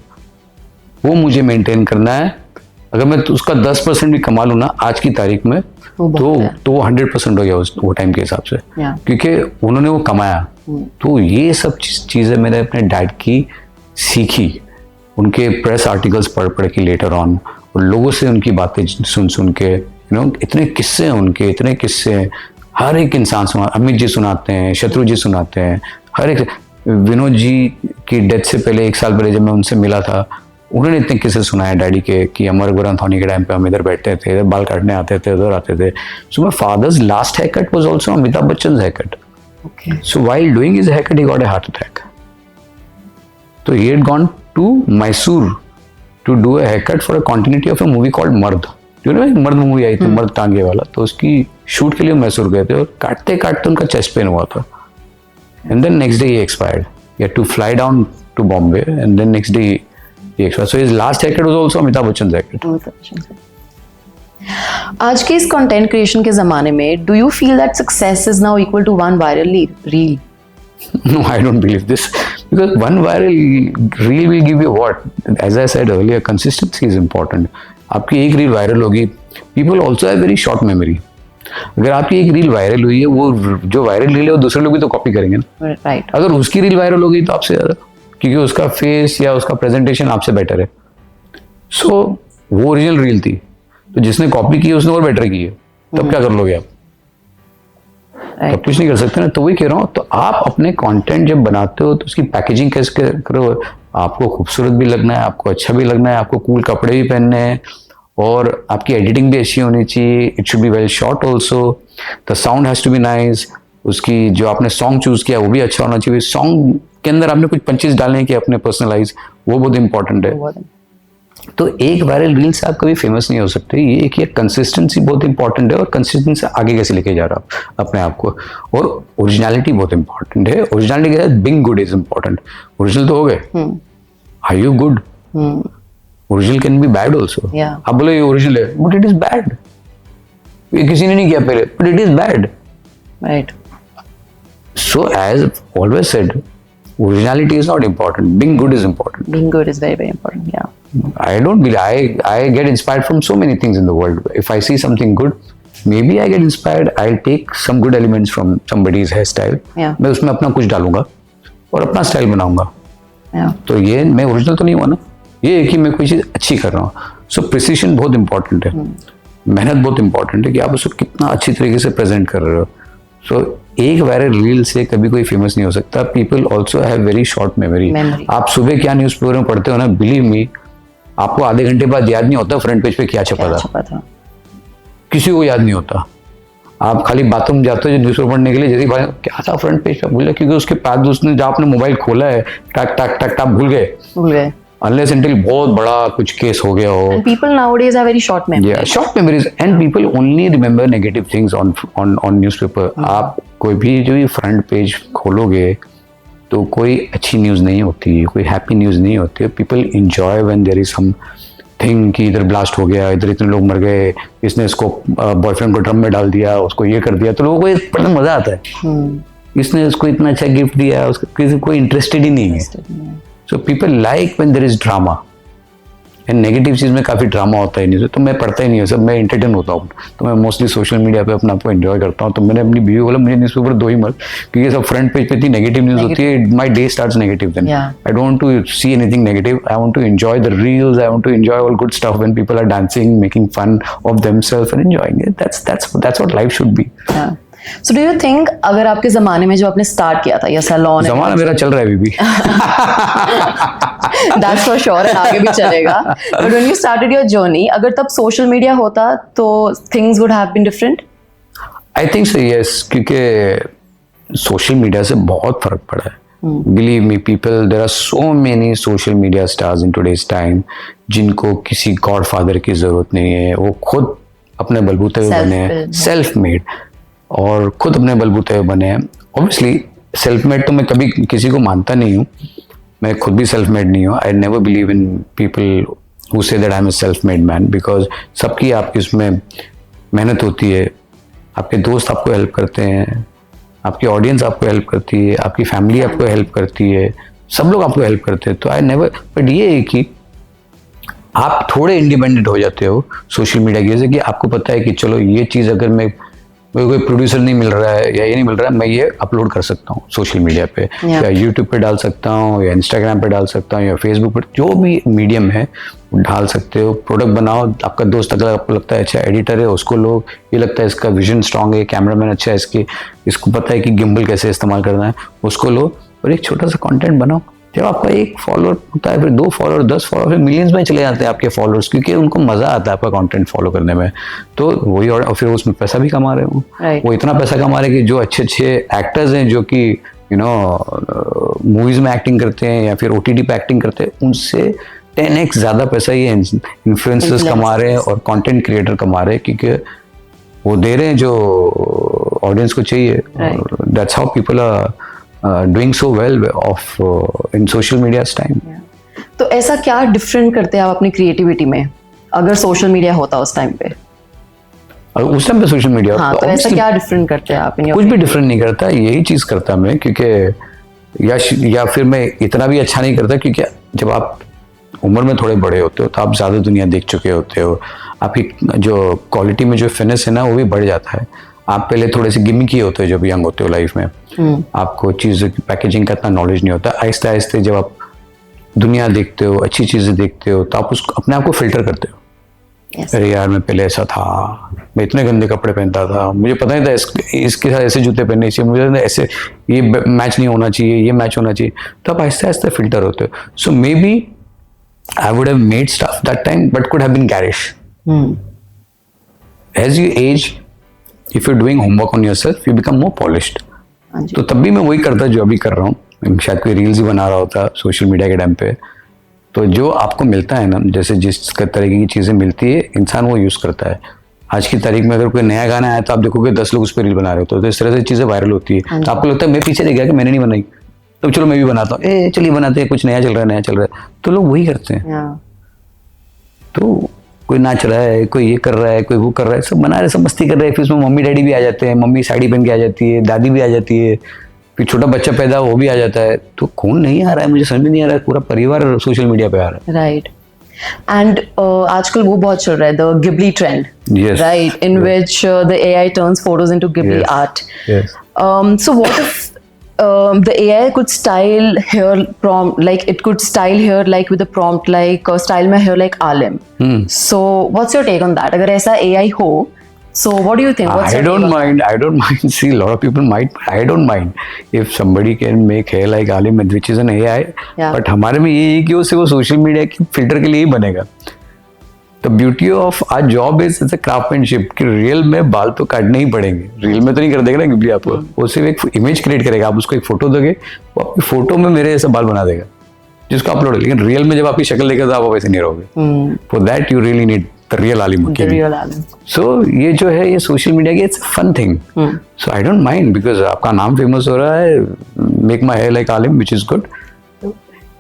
वो मुझे मेंटेन करना है. अगर मैं तो उसका 10% भी कमा लूँ ना आज की तारीख में तो 100% हो गया वो टाइम के हिसाब से. क्योंकि उन्होंने वो कमाया. तो ये सब चीज़ें मैंने अपने डैड की सीखी, उनके प्रेस आर्टिकल्स पढ़ के लेटर ऑन, और लोगों से उनकी बातें सुन के, इतने किस्से हैं उनके, इतने किस्से हैं. हर एक इंसान अमित जी सुनाते हैं, शत्रु जी सुनाते हैं, हर एक. विनोद जी की डेथ से पहले 1 साल पहले जब मैं उनसे मिला था, उन्होंने इतने किस्से सुनाए डैडी के कि अमर गुरंथौनी के टाइम पे हम इधर बैठते थे, इधर बाल काटने आते थे, उधर आते थे. So my father's last hair cut was also Amitabh Bachchan hair cut. So while doing his haircut, he got a heart attack. So he had gone to Mysore to do a haircut for a continuity of a movie called Mard. You know, मर्द movie आई थी, मर्द टांगे वाला. तो उसकी shoot के लिए मैसूर गए थे और काटते काटते उनका चेस्ट पेन हुआ था. And then next day he expired. He had to fly down to Bombay, and then next day he expired. So his last haircut was also Amitabh Bachchan's haircut. आज के इस कंटेंट क्रिएशन के ज़माने में do you feel that success is now equal to one viral reel? No, I don't believe this because one viral reel will give you what? As I said earlier, consistency is important. आपकी एक reel viral होगी, people also have very short memory. अगर आपकी एक reel viral हुई है, वो जो वायरल रील है वो दूसरे लोग भी तो कॉपी करेंगे ना. राइट. अगर उसकी रील वायरल होगी तो आपसे ज़्यादा, क्योंकि उसका फेस या उसका प्रेजेंटेशन आपसे बेटर है. सो वो ओरिजिनल रील थी, तो जिसने कॉपी की उसने और बेटर की है, तब क्या कर लोगे आप? तब कुछ नहीं कर सकते ना. तो वही कह रहा हूँ, तो आप अपने कंटेंट जब बनाते हो तो उसकी पैकेजिंग कैसे करो. आपको खूबसूरत भी लगना है, आपको अच्छा भी लगना है, आपको कूल कपड़े भी पहनने हैं, और आपकी एडिटिंग भी अच्छी होनी चाहिए. It should be well shot also. The sound has to be nice. उसकी जो आपने सॉन्ग चूज किया वो भी अच्छा होना चाहिए. सॉन्ग के अंदर आपने कुछ पंचेस डालने हैं कि अपने पर्सनलाइज, वो बहुत इंपॉर्टेंट है. तो एक वायरल रील से आप कभी फेमस नहीं हो सकते. ये कंसिस्टेंसी बहुत इंपॉर्टेंट है, और कंसिस्टेंसी से आगे कैसे लेके जा रहा आप अपने आप को. और ओरिजिनलिटी बहुत इंपॉर्टेंट है. ओरिजिनलिटी के साथ being good is important. Original तो हो गए, are you good? Original can be bad also. आप बोलो ये ओरिजिनल है बट इट इज बैड, ये किसी ने नहीं किया पहले but it is bad. Right. So as always said, originality is not important, being good is important. Being good is very, very important. Yeah. I don't believe I get inspired from so many things in the world. If I see something good, maybe I get inspired. I'll take some good elements from somebody's hairstyle. Yeah. मैं उसमें अपना कुछ डालूंगा और अपना style बनाऊंगा. Yeah. तो ये मैं ओरिजिनल तो नहीं हुआ ना, ये है कि मैं कोई चीज़ अच्छी कर रहा हूँ. सो प्रिसीशन बहुत इंपॉर्टेंट है. मेहनत बहुत इंपॉर्टेंट है कि आप उसको कितना अच्छी तरीके से प्रेजेंट कर रहे हो. सो एक वायरल रील से कभी कोई फेमस नहीं हो सकता. People also have very short memory. आप सुबह क्या न्यूज पेपर में पढ़ते हो ना, बिलीव मी, आपको आधे घंटे बाद याद नहीं होता फ्रंट पेज पे क्या छपा था. किसी को याद नहीं होता. आप खाली बाथरूम जाते हो जो न्यूज पेपर पढ़ने के लिए, जैसे क्या था फ्रंट पेज पे भूल गए, क्योंकि उसके बाद उसने जब आपने मोबाइल खोला है, टक टक टक टक भूल गए. Unless until बहुत बड़ा कुछ केस हो गया हो. And people nowadays have very short memories. Yeah, short memories, and people only remember negative things on newspaper. आप कोई भी जो भी फ्रंट पेज खोलोगे तो कोई अच्छी न्यूज़ नहीं होती, कोई हैप्पी न्यूज़ नहीं होती. People enjoy when there is something कि इधर ब्लास्ट हो गया, इधर इतने लोग मर गए, इसने इसको बॉयफ्रेंड को ड्रम में डाल दिया, उसको ये कर दिया, तो लोगों को पढ़ने मजा आता है. इसने उसको इतना अच्छा गिफ्ट दिया, उसको किसी कोई इंटरेस्टेड ही नहीं है. So people like when there is drama. And negative चीज़ में काफ़ी ड्रामा होता है नहीं, तो मैं पढ़ता ही नहीं हूँ, सब मैं एंटरटेन होता हूँ. तो मैं मोस्टली सोशल मीडिया पे अपना आपको एंजॉय करता हूँ. तो मैंने अपनी बीवी बोला मुझे न्यूज़ पेपर दो ही मत, क्योंकि सब फ्रंट पेज पे इतनी नेगेटिव न्यूज़ होती है. My day starts negative then. I don't to see anything negative. I want to enjoy the reels. I want to enjoy all good stuff when people are dancing, making fun of themselves and enjoying it. That's what life should be. So do you think अगर आपके जमाने में जो आपने start किया था या salon, जमाना मेरा चल रहा है अभी भी. That's for sure, and आगे भी चलेगा. But when you started your journey, अगर तब सोशल मीडिया होता तो things would have been different? I think so, yes, क्योंकि सोशल मीडिया से बहुत फर्क पड़ा है. Believe me, people, there are so many social media stars in today's time जिनको किसी गॉडफादर की जरूरत नहीं है. वो खुद अपने बलबूते पे बने हैं, सेल्फ मेड, और खुद अपने बलबूते पे बने हैं. ऑब्वियसली सेल्फ मेड तो मैं कभी किसी को मानता नहीं हूँ. मैं खुद भी सेल्फ मेड नहीं हूँ. I never believe in people who say that I am a self made man, because सबकी आपकी उसमें मेहनत होती है. आपके दोस्त आपको हेल्प करते हैं, आपकी ऑडियंस आपको हेल्प करती है, आपकी फैमिली आपको हेल्प करती है, सब लोग आपको हेल्प करते हैं. तो आई नेवर, बट ये है कि आप थोड़े इंडिपेंडेंट हो जाते हो सोशल मीडिया की वजह से, कि आपको पता है कि चलो ये चीज़ अगर मैं कोई प्रोड्यूसर नहीं मिल रहा है या ये नहीं मिल रहा है, मैं ये अपलोड कर सकता हूँ सोशल मीडिया पे, या यूट्यूब पे डाल सकता हूँ, या इंस्टाग्राम पे डाल सकता हूँ, या फेसबुक पे, जो भी मीडियम है डाल सकते हो. प्रोडक्ट बनाओ. आपका दोस्त अगर आपको लगता है अच्छा एडिटर है, उसको लो, ये लगता है इसका विजन स्ट्रांग है, कैमरामैन अच्छा है, इसको पता है कि गिम्बल कैसे इस्तेमाल करना है, उसको लो और एक छोटा सा कंटेंट बनाओ. जब आपका एक फॉलोअर होता है, फिर 2 फॉलोअर, 10 फॉलोअर, फिर मिलियंस में चले जाते हैं आपके फॉलोअर्स, क्योंकि उनको मजा आता है आपका कंटेंट फॉलो करने में. तो वही, और फिर उसमें पैसा भी कमा रहे हो. वो इतना पैसा कमा रहे हैं कि जो अच्छे अच्छे एक्टर्स हैं जो कि यू नो मूवीज में एक्टिंग करते हैं या फिर OTT पे एक्टिंग करते हैं, उनसे 10x ज़्यादा पैसा ये इन्फ्लुएंसर्स कमा रहे हैं और कंटेंट क्रिएटर कमा रहे हैं, क्योंकि वो दे रहे हैं जो ऑडियंस को चाहिए. That's how people are doing so well in social media's time. तो ऐसा क्या डिफरेंट करते हैं आप अपनी क्रिएटिविटी में अगर सोशल मीडिया होता उस टाइम पे? उस टाइम पे सोशल मीडिया, हाँ, तो ऐसा क्या डिफरेंट करते हैं आप? कुछ भी डिफरेंट नहीं करता, यही चीज करता मैं, क्योंकि या फिर मैं इतना भी अच्छा नहीं करता, क्योंकि जब आप उम्र में थोड़े बड़े होते हो तो आप ज़्यादा दुनिया देख चुके होते हो, आपकी जो क्वालिटी में जो फिनिश है ना वो भी बढ़ जाता है। आप पहले थोड़े से गिमिकी होते हो जब यंग होते हो लाइफ में, आपको चीज़ों की पैकेजिंग का इतना नॉलेज नहीं होता। आहिस्ते आहिस्ते जब आप दुनिया देखते हो, अच्छी चीज़ें देखते हो, तो आप उसको अपने आप को फिल्टर करते हो। Yes. अरे यार मैं पहले ऐसा था, मैं इतने गंदे कपड़े पहनता था, मुझे पता नहीं था इसके साथ ऐसे जूते पहनने चाहिए, मुझे ऐसे ये मैच नहीं होना चाहिए, ये मैच होना चाहिए। तो आप आहिस्ते आहिस्ते फिल्टर होते हो। So maybe I would have made stuff that time but could have been garish. As you age, if you doing homework on yourself, you become more polished. तो तब भी मैं वही करता जो अभी कर रहा हूँ, शायद कोई रील्स ही बना रहा होता सोशल मीडिया के टाइम पे। तो जो आपको मिलता है ना, जैसे जिस तरीके की चीज़ें मिलती है इंसान वो यूज़ करता है। आज की तारीख में अगर कोई नया गाना आया तो आप देखोगे 10 लोग उस पर रील बना रहे होते हैं, तो इस तरह से चीज़ें वायरल होती है। तो आपको लगता है मैं पीछे रह गया कि मैंने नहीं बनाई, तो चलो मैं भी बनाता हूँ, चलिए बनाते हैं, कुछ नया चल रहा है, तो लोग वही करते हैं। तो कोई नाच रहा है, कोई ये कर रहा है, कोई वो कर रहा है, सब बना रहे, सब मस्ती कर रहे हैं। फिर उसमें मम्मी डैडी भी आ जाते हैं, मम्मी साड़ी पहन के आ जाती है, दादी भी आ जाती है, फिर छोटा बच्चा पैदा वो भी आ जाता है। तो कौन नहीं आ रहा है, मुझे समझ में नहीं आ रहा है। पूरा परिवार सोशल मीडिया पे आ रहा है। राइट। एंड आजकल वो बहुत चल रहा है, the Ghibli trend, Yes. Right, in which the AI turns photos into Ghibli art. Yes. So what if the AI could style hair prompt, like it could style hair like with a prompt like style my hair like Alim. So what's your take on that? अगर ऐसा AI हो, so what do you think? What's I your don't take on mind. I don't mind. See, a lot of people might. I don't mind if somebody can make hair like Alim, which is an AI. Yeah. But हमारे में ये है कि वो सिर्फ social media के filter के लिए ही बनेगा। The beauty of our job is a craftsmanship कि रियल में बाल तो काटने ही पड़ेंगे। रियल में तो नहीं कर देगा ना गिबली आपको, वो सिर्फ एक इमेज क्रिएट करेगा। आप उसको एक फोटो दोगे, वो आपकी फोटो में मेरे जैसा बाल बना देगा जिसको अपलोड। लेकिन रियल में जब आपकी शक्ल देखेगा तो आप वैसे नहीं रहोगे। For that you really need the real Alim. the real Alim? So ये जो है ये सोशल मीडिया की it's fun thing. So I don't mind because आपका नाम फेमस हो रहा है, make my hair like Alim, which is good.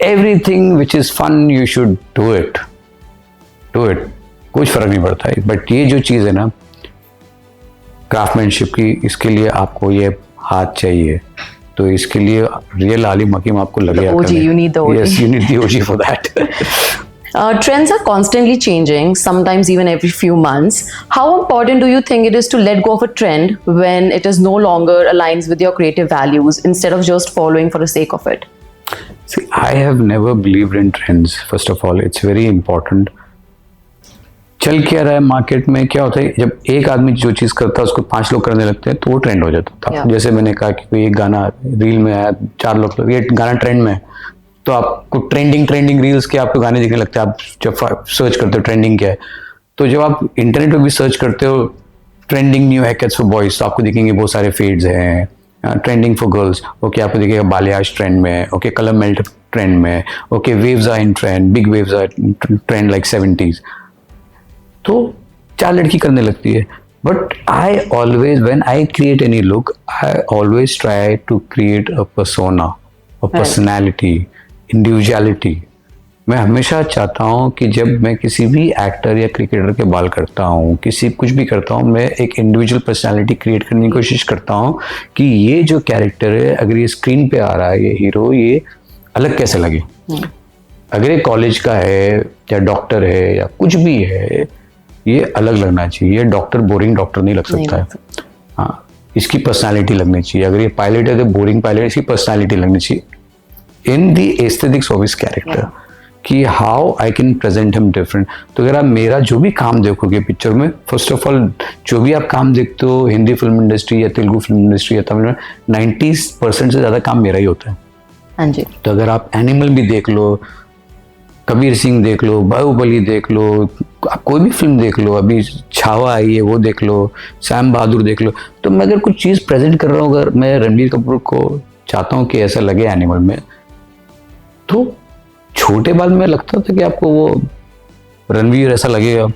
Everything which is fun you should do it, कुछ फर्क नहीं पड़ता है। बट ये जो चीज़ है ना क्राफ्टमैनशिप की, इसके लिए आपको ये हाथ चाहिए। तो इसके लिए रियल आलिम हकीम आपको लगेगा। OG, you need the OG. Yes, you need the OG for that. Trends are constantly changing, sometimes even every few months. How important do you think it is to let go of a trend when it is no longer aligns with your creative values instead of just following for the sake of it? See, I have never believed in trends. First of all, it's very important. चल क्या रहा है market में, क्या होता है जब एक आदमी जो चीज़ करता है उसको 5 लोग करने लगते हैं तो वो ट्रेंड हो जाता था। Yeah. जैसे मैंने कहा कि कोई एक गाना रील में आया, 4 लोग, ये गाना ट्रेंड में है, तो आपको ट्रेंडिंग रील्स के आपको गाने दिखने लगते हैं। आप जब सर्च करते हो ट्रेंडिंग क्या है, तो जब आप इंटरनेट पे भी सर्च करते हो ट्रेंडिंग न्यू हैकेट्स फॉर बॉयज, तो आपको दिखेंगे बहुत सारे फेड्स हैं। ट्रेंडिंग फॉर गर्ल्स, ओके, आपको दिखेगा बालियाज ट्रेंड में, ओके, कलर मेल्ट ट्रेंड में, okay, waves are in trend, big waves are trend like 70s। तो 4 लड़की करने लगती है। But I always when I create any look, I always try to create a persona, a personality, individuality. मैं हमेशा चाहता हूँ कि जब मैं किसी भी एक्टर या क्रिकेटर के बाल करता हूँ, किसी कुछ भी करता हूँ, मैं एक इंडिविजुअल पर्सनैलिटी क्रिएट करने की कोशिश करता हूँ कि ये जो कैरेक्टर है, अगर ये स्क्रीन पे आ रहा है, ये हीरो, ये अलग कैसे लगे। अगर ये कॉलेज का है या डॉक्टर है या कुछ भी है, ये अलग लगना चाहिए। ये डॉक्टर बोरिंग डॉक्टर नहीं लग सकता है। हाँ, इसकी पर्सनालिटी लगनी चाहिए। अगर ये पायलट है तो बोरिंग पायलट, इसकी पर्सनालिटी लगनी चाहिए इन दी एस्थेटिक्स ऑफ हिज कैरेक्टर, कि how I can present him different. तो अगर आप मेरा जो भी काम देखोगे पिक्चर में, फर्स्ट ऑफ ऑल जो भी आप काम देखते हो हिंदी फिल्म इंडस्ट्री या तेलुगु फिल्म इंडस्ट्री या तमिल में, 90% से ज़्यादा काम मेरा ही होता है। हाँ जी। तो अगर आप एनिमल भी देख लो, कबीर सिंह देख लो, बाहुबली देख लो, आप कोई भी फिल्म देख लो, अभी छावा आई है वो देख लो, सैम बहादुर देख लो, तो मैं अगर कुछ चीज़ प्रेजेंट कर रहा हूँ, अगर मैं रणबीर कपूर को चाहता हूँ कि ऐसा लगे एनिमल में, तो छोटे बाल में लगता था कि आपको वो रणवीर ऐसा लगेगा,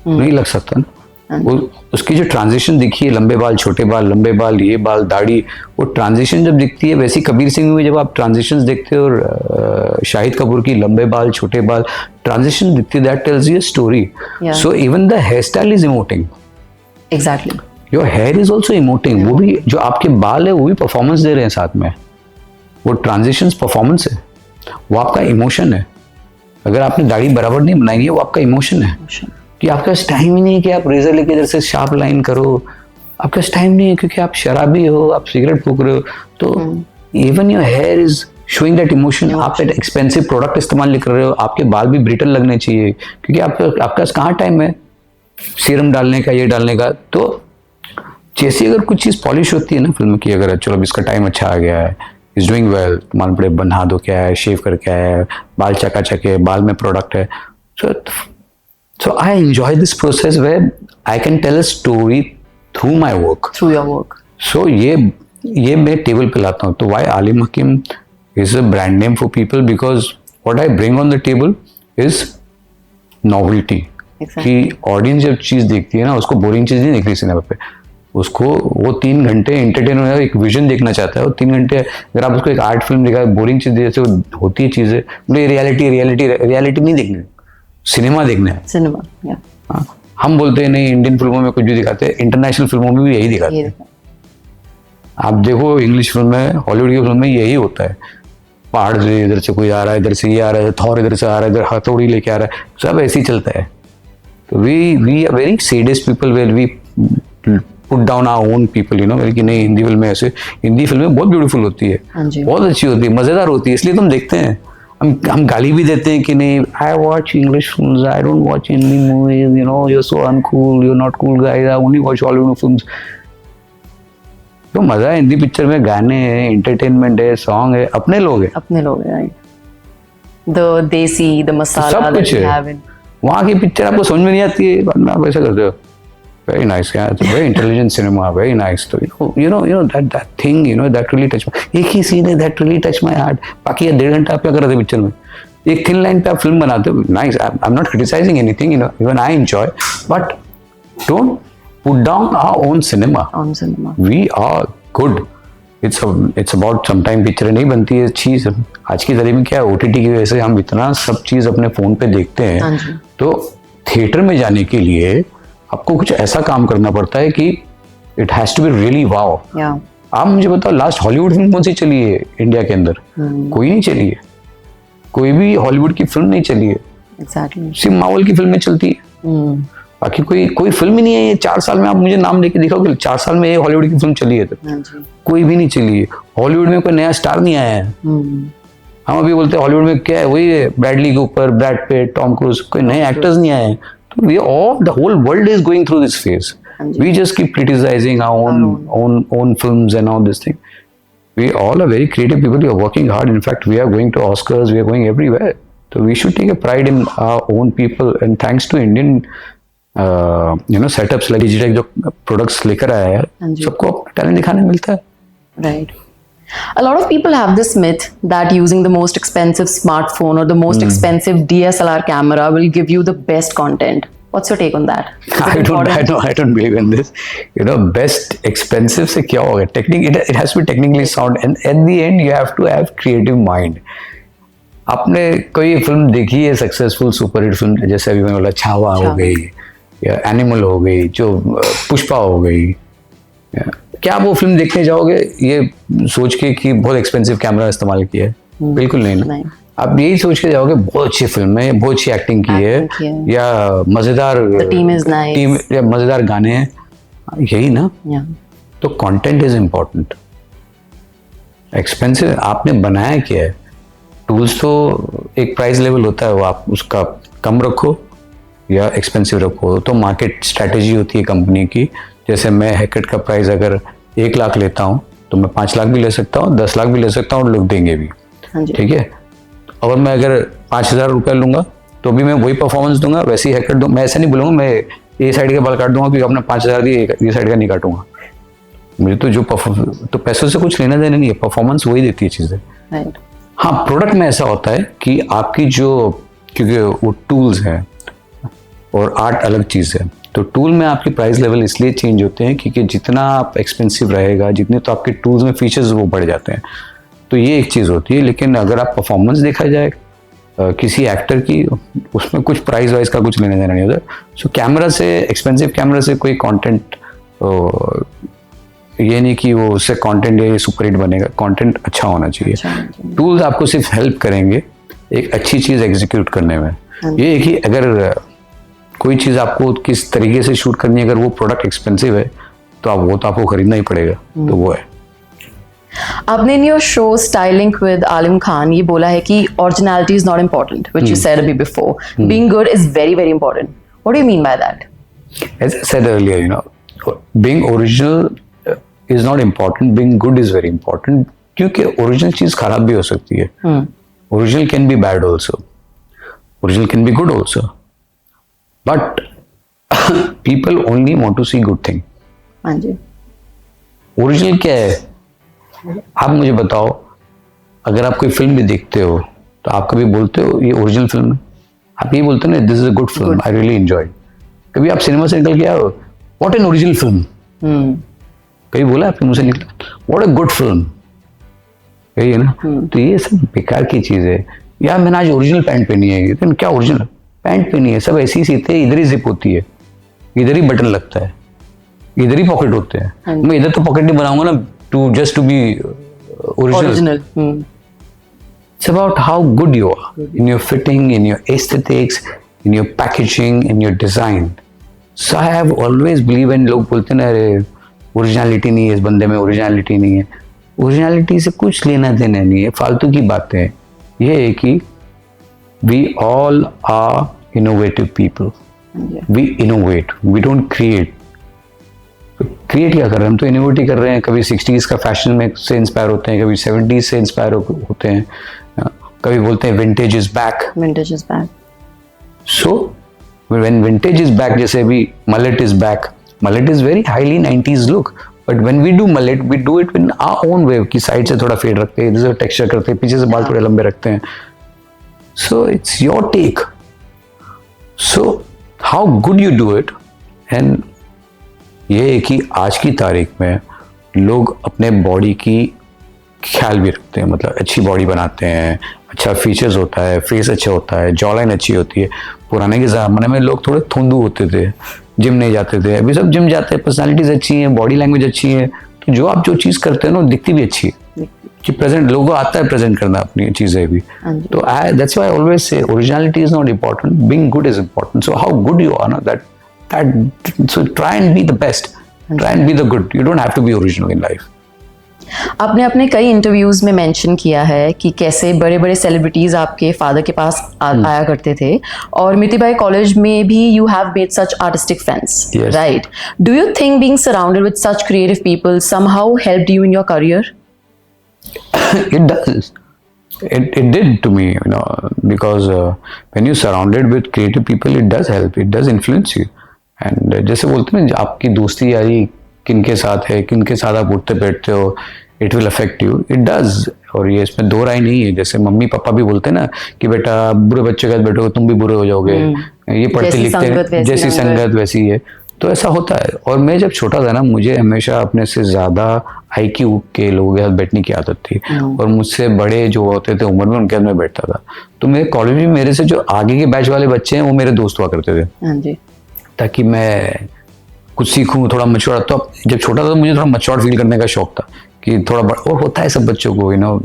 नहीं लग सकता ना। वो उसकी जो ट्रांजिशन दिखी है, लंबे बाल, छोटे बाल, लंबे बाल, ये बाल, दाढ़ी, वो ट्रांजिशन जब दिखती है, वैसी कबीर सिंह में जब आप ट्रांजिशंस देखते हो, और शाहिद कपूर की लंबे बाल, छोटे बाल, ट्रांजिशन दिखती है, that tells you a story. So even the hairstyle is emoting. Exactly. Your hair is also emoting. वो भी जो आपके बाल है वो भी परफॉर्मेंस दे रहे हैं साथ में, वो ट्रांजिशंस परफॉर्मेंस है, वो आपका इमोशन है। अगर आपने दाढ़ी बराबर नहीं बनाई है, वो आपका इमोशन है कि आपके पास टाइम ही नहीं है कि आप रेजर लेके इधर से शार्प लाइन करो, आपके पास टाइम नहीं है क्योंकि आप शराबी हो, आप सिगरेट फूक रहे हो, तो even your hair is showing that emotion. आप एक एक्सपेंसिव प्रोडक्ट इस्तेमाल कर रहे हो, आपके बाल भी ब्रिटल लगने चाहिए क्योंकि आपके पास कहाँ टाइम है सीरम डालने का, ये डालने का। तो जैसे अगर कुछ चीज़ पॉलिश होती है ना फिल्म की, अगर चलो अब इसका टाइम अच्छा आ गया है, इज डूइंग वेल, मान पड़े बना दो क्या है, शेव करके आया है, बाल चकाचक है, बाल में प्रोडक्ट है, so I enjoy this process where I can tell a story through my work. Through your work. So ये मैं टेबल पे लाता हूँ। तो why Alim Hakim is a brand name for people, because what I bring on the table is novelty. Exactly. कि audience जब चीज देखती है ना, उसको बोरिंग चीज नहीं देख रही सिनेमा पे, उसको वो 3 घंटे एंटरटेन होना, एक विजन देखना चाहता है। वो 3 घंटे अगर आप उसको एक आर्ट फिल्म दिखा, बोरिंग चीज जैसे होती है चीजें, रियलिटी नहीं देखनी, सिनेमा देखना है। सिनेमा, या हाँ, हम बोलते हैं नहीं इंडियन फिल्मों में कुछ भी दिखाते हैं, इंटरनेशनल फिल्मों में भी यही दिखाते हैं। आप देखो इंग्लिश फिल्म में, हॉलीवुड की फिल्म में यही होता है, पहाड़ से इधर से कोई आ रहा है, इधर से ये आ रहा है, थॉर इधर से आ रहा है, इधर हथौड़ी लेके आ रहा है, सब ऐसे ही चलता है। तो we are very sadist people, where we put down our own people, you know, कि नहीं हिंदी फिल्में ऐसे, हिंदी फिल्में बहुत ब्यूटीफुल होती है, बहुत अच्छी होती है, मजेदार होती है, इसलिए तुम देखते हैं। हम गाली भी देते हैं कि नहीं, I watch English films, I don't watch Hindi movies, you know, you are so uncool, you are not cool guys, I only watch Hollywood films. तो मजा है हिंदी पिक्चर में, गाने हैं, एंटरटेनमेंट है, सॉन्ग है, अपने लोग हैं, राइट। द देसी, द मसाला, सब कुछ है। वहाँ की पिक्चर आपको समझ में नहीं आती है, बाद में आप ऐसा करते हो, very nice, yeah, it's a very intelligent cinema, very nice. So you know that thing, you know, that really touched my, एक ही सीन है that really touched my heart, बाकी 1.5 घंटा आप क्या कर रहे थे पिक्चर में, एक थिन लाइन पे आप फिल्म बनाते हो, nice, I'm not criticizing anything, you know, even I enjoy, but don't put down our own cinema. We are good. It's about sometime पिक्चरें नहीं बनती है चीज, आज की तारीख में क्या है, OTT की वजह से हम इतना सब चीज अपने फोन पे देखते हैं, तो थिएटर में जाने के लिए आपको कुछ ऐसा काम करना पड़ता है कि it has to be really wow. आप मुझे बताओ लास्ट हॉलीवुड फिल्म कौन सी चली है इंडिया के अंदर? कोई नहीं चली है, कोई भी हॉलीवुड की फिल्म नहीं चली है, सिर्फ मार्वल की फिल्में चलती है, बाकी कोई फिल्म ही नहीं है। ये 4 साल में आप मुझे नाम लेके दिखाओगे 4 साल में ये हॉलीवुड की फिल्म चली है, तो कोई भी नहीं चली है। हॉलीवुड में कोई नया स्टार नहीं आया है। हम अभी बोलते हैं हॉलीवुड में क्या है, वही है Bradley Cooper, Brad Pitt, Tom cruise, कोई नए एक्टर्स नहीं आए हैं। The whole world is going through this phase. We just keep criticizing our own films and all this thing. We all are very creative people. We are working hard. In fact, we are going to Oscars. We are going everywhere. So we should take a pride in our own people. And thanks to Indian, setups like Digitech, जो products लेकर आया है, सबको talent दिखाने मिलता है. Right. A lot of people have this myth that using the most expensive smartphone or the most expensive DSLR camera will give you the best content. What's your take on that? I don't believe in this. You know, best expensive से क्या होगा? It has to be technically sound, and at the end you have to have creative mind. आपने कोई film देखी है successful super hit film, जैसे अभी मैंने बोला छावा हो गई, या एनिमल हो गई, जो पुष्पा हो गई, क्या आप वो फिल्म देखने जाओगे ये सोच के कि बहुत एक्सपेंसिव कैमरा इस्तेमाल किया है? बिल्कुल नहीं। आप यही सोच के जाओगे बहुत अच्छी फिल्म है, बहुत अच्छी एक्टिंग की है, या मजेदार टीम या मजेदार गाने हैं, यही ना। तो कंटेंट इज इम्पोर्टेंट। एक्सपेंसिव आपने बनाया क्या है? टूल्स तो एक प्राइस लेवल होता है, वो आप उसका कम रखो या एक्सपेंसिव रखो, तो मार्केट स्ट्रैटेजी होती है कंपनी की। जैसे मैं हैकेट का प्राइस अगर 1 लाख लेता हूँ तो मैं 5 लाख भी ले सकता हूँ, 10 लाख भी ले सकता हूँ, और लोग देंगे भी, ठीक है। और मैं अगर 5,000 रुपये लूंगा तो भी मैं वही परफॉर्मेंस दूंगा, वैसी हैकेट दूँ। मैं ऐसा नहीं बोलूँगा मैं ये साइड के बाल काट दूंगा क्योंकि अपने 5,000 दिए, ये साइड का नहीं काटूंगा। मुझे तो जो तो पैसों से कुछ लेना देना नहीं है, परफॉर्मेंस वही देती है चीज़ें। हाँ, प्रोडक्ट में ऐसा होता है कि आपकी जो, क्योंकि वो टूल्स हैं और आर्ट अलग चीज़ है, तो टूल में आपके प्राइस लेवल इसलिए चेंज होते हैं क्योंकि जितना आप एक्सपेंसिव रहेगा, जितने तो आपके टूल्स में फीचर्स वो बढ़ जाते हैं। तो ये एक चीज़ होती है। लेकिन अगर आप परफॉर्मेंस देखा जाए किसी एक्टर की, उसमें कुछ प्राइस वाइज का कुछ लेने देना नहीं होता। सो कैमरा से, एक्सपेंसिव कैमरा से कोई कंटेंट ये नहीं कि वो उससे कंटेंट ये सुपर हिट बनेगा, कंटेंट अच्छा होना चाहिए। टूल्स आपको सिर्फ हेल्प करेंगे एक अच्छी चीज एग्जीक्यूट करने में। ये है कि अगर कोई चीज आपको किस तरीके से शूट करनी है, अगर वो प्रोडक्ट एक्सपेंसिव है तो आपको खरीदना ही पड़ेगा। तो वो है। आपने in your show styling with Aalim Khan ये बोला है कि originality is not important, which you said अभी before, being good is very very important. What do you mean by that? As I said earlier, being original is not important. Being good is very important. क्योंकि original चीज खराब भी हो सकती है। Original can be bad also, original can be good also, but people only want to see good thing. हाँ जी। Original क्या है? आप मुझे बताओ, अगर आप कोई फिल्म भी देखते हो तो आप कभी बोलते हो ये ओरिजिनल फिल्म है? आप ये बोलते हो ना, this is a good film, I really enjoy. कभी आप सिनेमा से निकल के आओ, व्हाट एन ओरिजिनल फिल्म, कभी बोला आपके मुंह से निकला व्हाट अ गुड फिल्म? यही है ना। तो ये सब बेकार की चीज है। यार मैंने आज ओरिजिनल पैंट पहनी है, तो क्या ओरिजिनल पैंट पहनी है? सब ऐसी सीते हैं, इधर ही जिप होती है, इधर ही बटन लगता है, इधर ही पॉकेट होते हैं। मैं इधर तो पॉकेट नहीं बनाऊंगा ना to be original. It's about how good you are in your fitting, in your aesthetics, in your packaging, in your design. So I have always believed when लोग बोलते हैं ना अरे ओरिजिनलिटी नहीं है इस बंदे में, ओरिजिनलिटी नहीं है, ओरिजिनलिटी से कुछ लेना देना नहीं है, फालतू की बातें हैं। ये है कि we all are innovative people. We innovate, we don't create. Create क्या कर रहे हैं? हम तो इनोवेट ही कर रहे हैं। कभी 60s का फैशन में से इंस्पायर होते हैं, कभी 70s से इंस्पायर होते हैं, कभी बोलते हैं vintage is back. Vintage is back. So when vintage is back, जैसे अभी mullet is back, mullet is very highly 90s look, but when we do mullet we do it in our own way, कि side से थोड़ा fade रखते हैं, इधर से texture करते हैं, पीछे से बाल थोड़े लंबे रखते हैं। So it's your take. So how good you do it. And ये है कि आज की तारीख में लोग अपने बॉडी की ख्याल भी रखते हैं, मतलब अच्छी बॉडी बनाते हैं, अच्छा फीचर्स होता है, फेस अच्छा होता है, जॉ लाइन अच्छी होती है। पुराने के ज़माने में लोग थोड़े थोंदू होते थे, जिम नहीं जाते थे, अभी सब जिम जाते हैं, पर्सनालिटीज अच्छी हैं, बॉडी लैंग्वेज अच्छी है, तो जो चीज़ करते हैं ना दिखती भी अच्छी है, कि प्रेजेंट लोगों को आता है प्रेजेंट करना अपनी चीज़ें भी। तो that's why I always say originality is not important, being good is important. So how good you are ना, that so try and be the best, try and be the good, you don't have to be original in life. आपने अपने कई interviews में mention किया है कि कैसे बड़े बड़े सेलिब्रिटीज आपके फादर के पास आया करते थे, और मितिबाई कॉलेज में भी you have made such artistic friends, right? Do you think being surrounded with such creative people somehow helped you in your career? It does. It did to me, because when you're surrounded with creative people, it does help, it does influence you. And जैसे बोलते हैं ना, आपकी दोस्ती यारी किन के साथ है, किन के साथ आप उठते बैठते हो, it will affect you, it does. और ये इसमें दो राय नहीं है। जैसे मम्मी पापा भी बोलते हैं ना कि बेटा बुरे बच्चे के साथ बैठोगे तुम भी बुरे हो जाओगे, ये पढ़ते लिखते जैसी संगत वैसी है, तो ऐसा होता है। और मैं जब छोटा था ना, मुझे हमेशा अपने से ज्यादा IQ के लोगों के साथ बैठने की आदत थी, और मुझसे बड़े जो होते थे उम्र में उनके साथ मैं बैठता था। तो मेरे कॉलेज में मेरे से जो आगे के बैच वाले बच्चे हैं वो मेरे दोस्त हुआ करते थे, ताकि मैं कुछ सीखूं, थोड़ा मैच्योर। तो जब छोटा था तो मुझे थोड़ा मैच्योर फील करने का शौक था, कि थोड़ा बड़ा, और होता है सब बच्चों को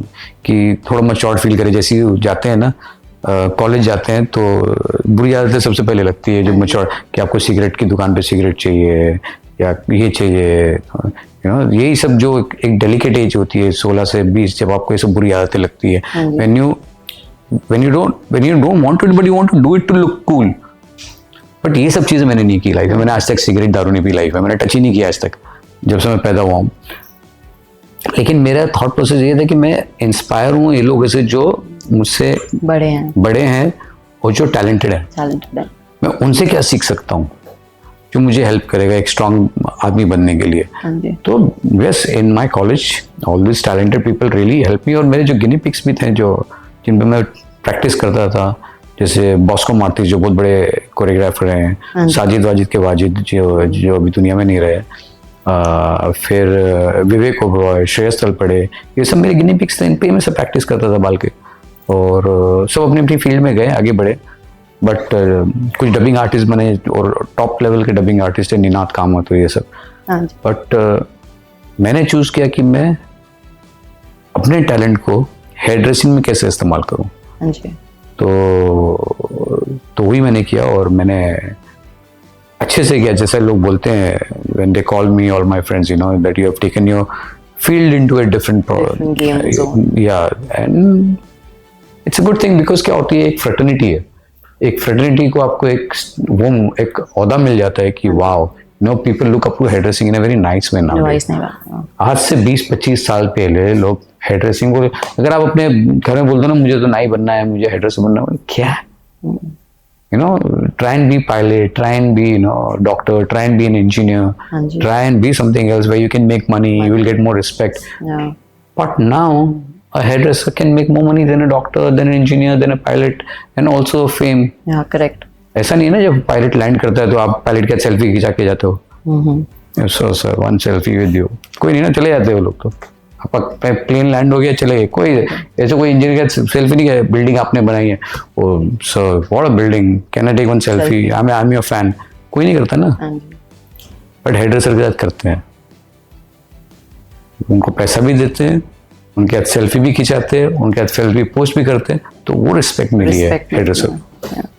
कि थोड़ा मैच्योर फील करे। जैसे ही जाते हैं ना कॉलेज जाते हैं, तो बुरी आदतें सबसे पहले लगती है, जो मैच्योर, कि आपको सिगरेट की दुकान पे सिगरेट चाहिए या ये चाहिए, यही सब जो एक डेलिकेट एज होती है 16 से 20, जब आपको ये सब बुरी आदतें लगती है, when you don't want to, but you want to do it to look cool. But ये सब चीज़ें मैंने नहीं की लाइफ में। मैंने आज तक सिगरेट दारू नहीं पी लाइफ में, मैंने टच ही नहीं किया आज तक, जब से मैं पैदा हुआ हूँ। लेकिन मेरा थॉट प्रोसेस ये था कि मैं इंस्पायर हूँ ये लोगों से जो मुझसे बड़े हैं और जो टैलेंटेड है। मैं उनसे क्या सीख सकता हूँ जो मुझे हेल्प करेगा एक स्ट्रांग आदमी बनने के लिए। तो yes, in my college all this talented people really help me. और मेरे जो गिनी पिक्स भी थे, जो जिन पर मैं प्रैक्टिस करता था, जैसे बॉस्को मार्टिस जो बहुत बड़े कोरियोग्राफर हैं, साजिद वाजिद के वाजिद जो अभी दुनिया में नहीं रहे, फिर विवेक ओबरॉय, श्रेयस तलपड़े, ये सब मेरे गिनी पिक्स थे। इन पे मैं सब प्रैक्टिस करता था बाल के, और सब अपनी अपनी फील्ड में गए, आगे बढ़े। बट कुछ डबिंग आर्टिस्ट बने, और टॉप लेवल के डबिंग आर्टिस्ट है, निनाद कामत, तो ये सब। बट मैंने चूज किया कि मैं अपने टैलेंट को हेयर ड्रेसिंग में कैसे इस्तेमाल करूं। हाँ जी। तो वही मैंने किया और मैंने अच्छे से किया। जैसे लोग बोलते हैं when they call me all my friends, you know, that you have taken your field into a different game zone. या and it's a good thing because क्या होती है, एक फ्रेटर्निटी है। एक फ्रेटर्निटी को आपको एक ओहदा मिल जाता है कि wow, no, people look up to hairdressing in a very nice way now. Advice नहीं बात। आज से 20-25 साल पहले लोग हेयर ड्रेसिंग को, अगर आप अपने घर में बोल दो ना मुझे तो नाई बनना है, मुझे हेयर ड्रेसर बनना है, क्या, you know, try and be pilot, try and be, you know, doctor, try and be an engineer, Anji. try and be something else where you can make money, you will get more respect. Yeah. But now a hairdresser can make more money than a doctor, than an engineer, than a pilot, and also fame. Yeah, correct. ऐसा नहीं है ना, जब pilot land करता है तो आप pilot का सेल्फी खिंचा के जाते हो, so sir one selfie with you, कोई नहीं ना, चले जाते हो लोग। तो आपका प्लेन लैंड हो गया, चले गए, कोई ऐसे कोई इंजीनियर का सेल्फी नहीं किया। बिल्डिंग आपने बनाई है, oh sir what a building, can I take one selfie, I am your fan, कोई नहीं करता ना। बट हेयर ड्रेसर के साथ करते हैं, उनको पैसा भी देते हैं, उनके साथ सेल्फी भी खिंचाते हैं, उनके साथ सेल्फी पोस्ट भी करते हैं, तो वो रिस्पेक्ट मिली है हेयर ड्रेसर।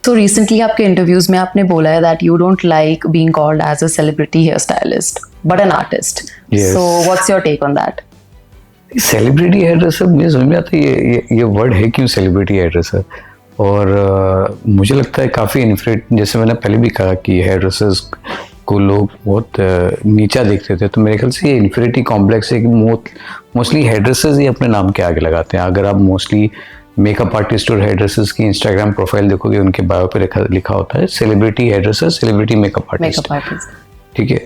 So recently आपके इंटरव्यूज में आपने बोला है that you don't like being called as a celebrity hairstylist but an artist. Yes. So what's your take on that? Celebrity hairdresser, मुझे समझ में आता है ये वर्ड है क्यों सेलिब्रिटी हेयर ड्रेसर। और मुझे लगता है काफ़ी इन्फ्रेट, जैसे मैंने पहले भी कहा कि हेयर ड्रेसर्स को लोग बहुत नीचा देखते थे, तो मेरे ख्याल से ये इन्फीरियरिटी कॉम्प्लेक्स है कि मोस्टली हेयर ड्रेसर्स ही अपने नाम के आगे लगाते हैं। अगर आप मोस्टली मेकअप आर्टिस्ट और हेयर ड्रेसर्स की इंस्टाग्राम प्रोफाइल देखोगे, उनके बायो पे लिखा होता है celebrity hairdresser, celebrity makeup artist, ठीक है।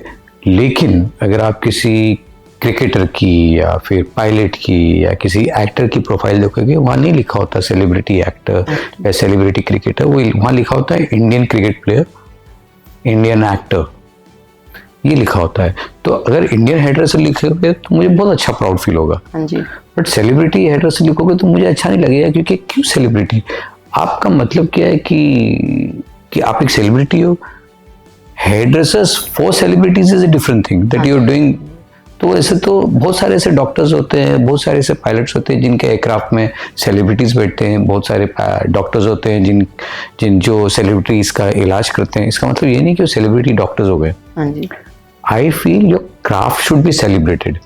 लेकिन अगर आप किसी क्रिकेटर की या फिर पायलट की या किसी एक्टर की प्रोफाइल देखोगे, वहाँ नहीं लिखा होता सेलिब्रिटी एक्टर या सेलिब्रिटी क्रिकेटर, वो वहाँ लिखा होता है Indian cricket player, Indian actor, ये लिखा होता है। तो अगर इंडियन हेयर ड्रेसर लिखोगे तो मुझे बहुत अच्छा प्राउड फील होगा। बट सेलिब्रिटी हेयर ड्रेसर लिखोगे तो मुझे अच्छा नहीं लगेगा, क्योंकि क्यों सेलिब्रिटी, आपका मतलब क्या है कि आप एक सेलिब्रिटी हो। Hairdressers for celebrities is a different thing that you are doing. तो ऐसे तो बहुत सारे ऐसे डॉक्टर्स होते हैं, बहुत सारे ऐसे पायलट्स होते हैं जिनके एयरक्राफ्ट में सेलिब्रिटीज बैठते हैं, बहुत सारे डॉक्टर्स होते हैं जिन जो सेलिब्रिटीज का इलाज करते हैं। इसका मतलब ये नहीं कि वो सेलिब्रिटी डॉक्टर्स हो गए। I feel your craft should be celebrated.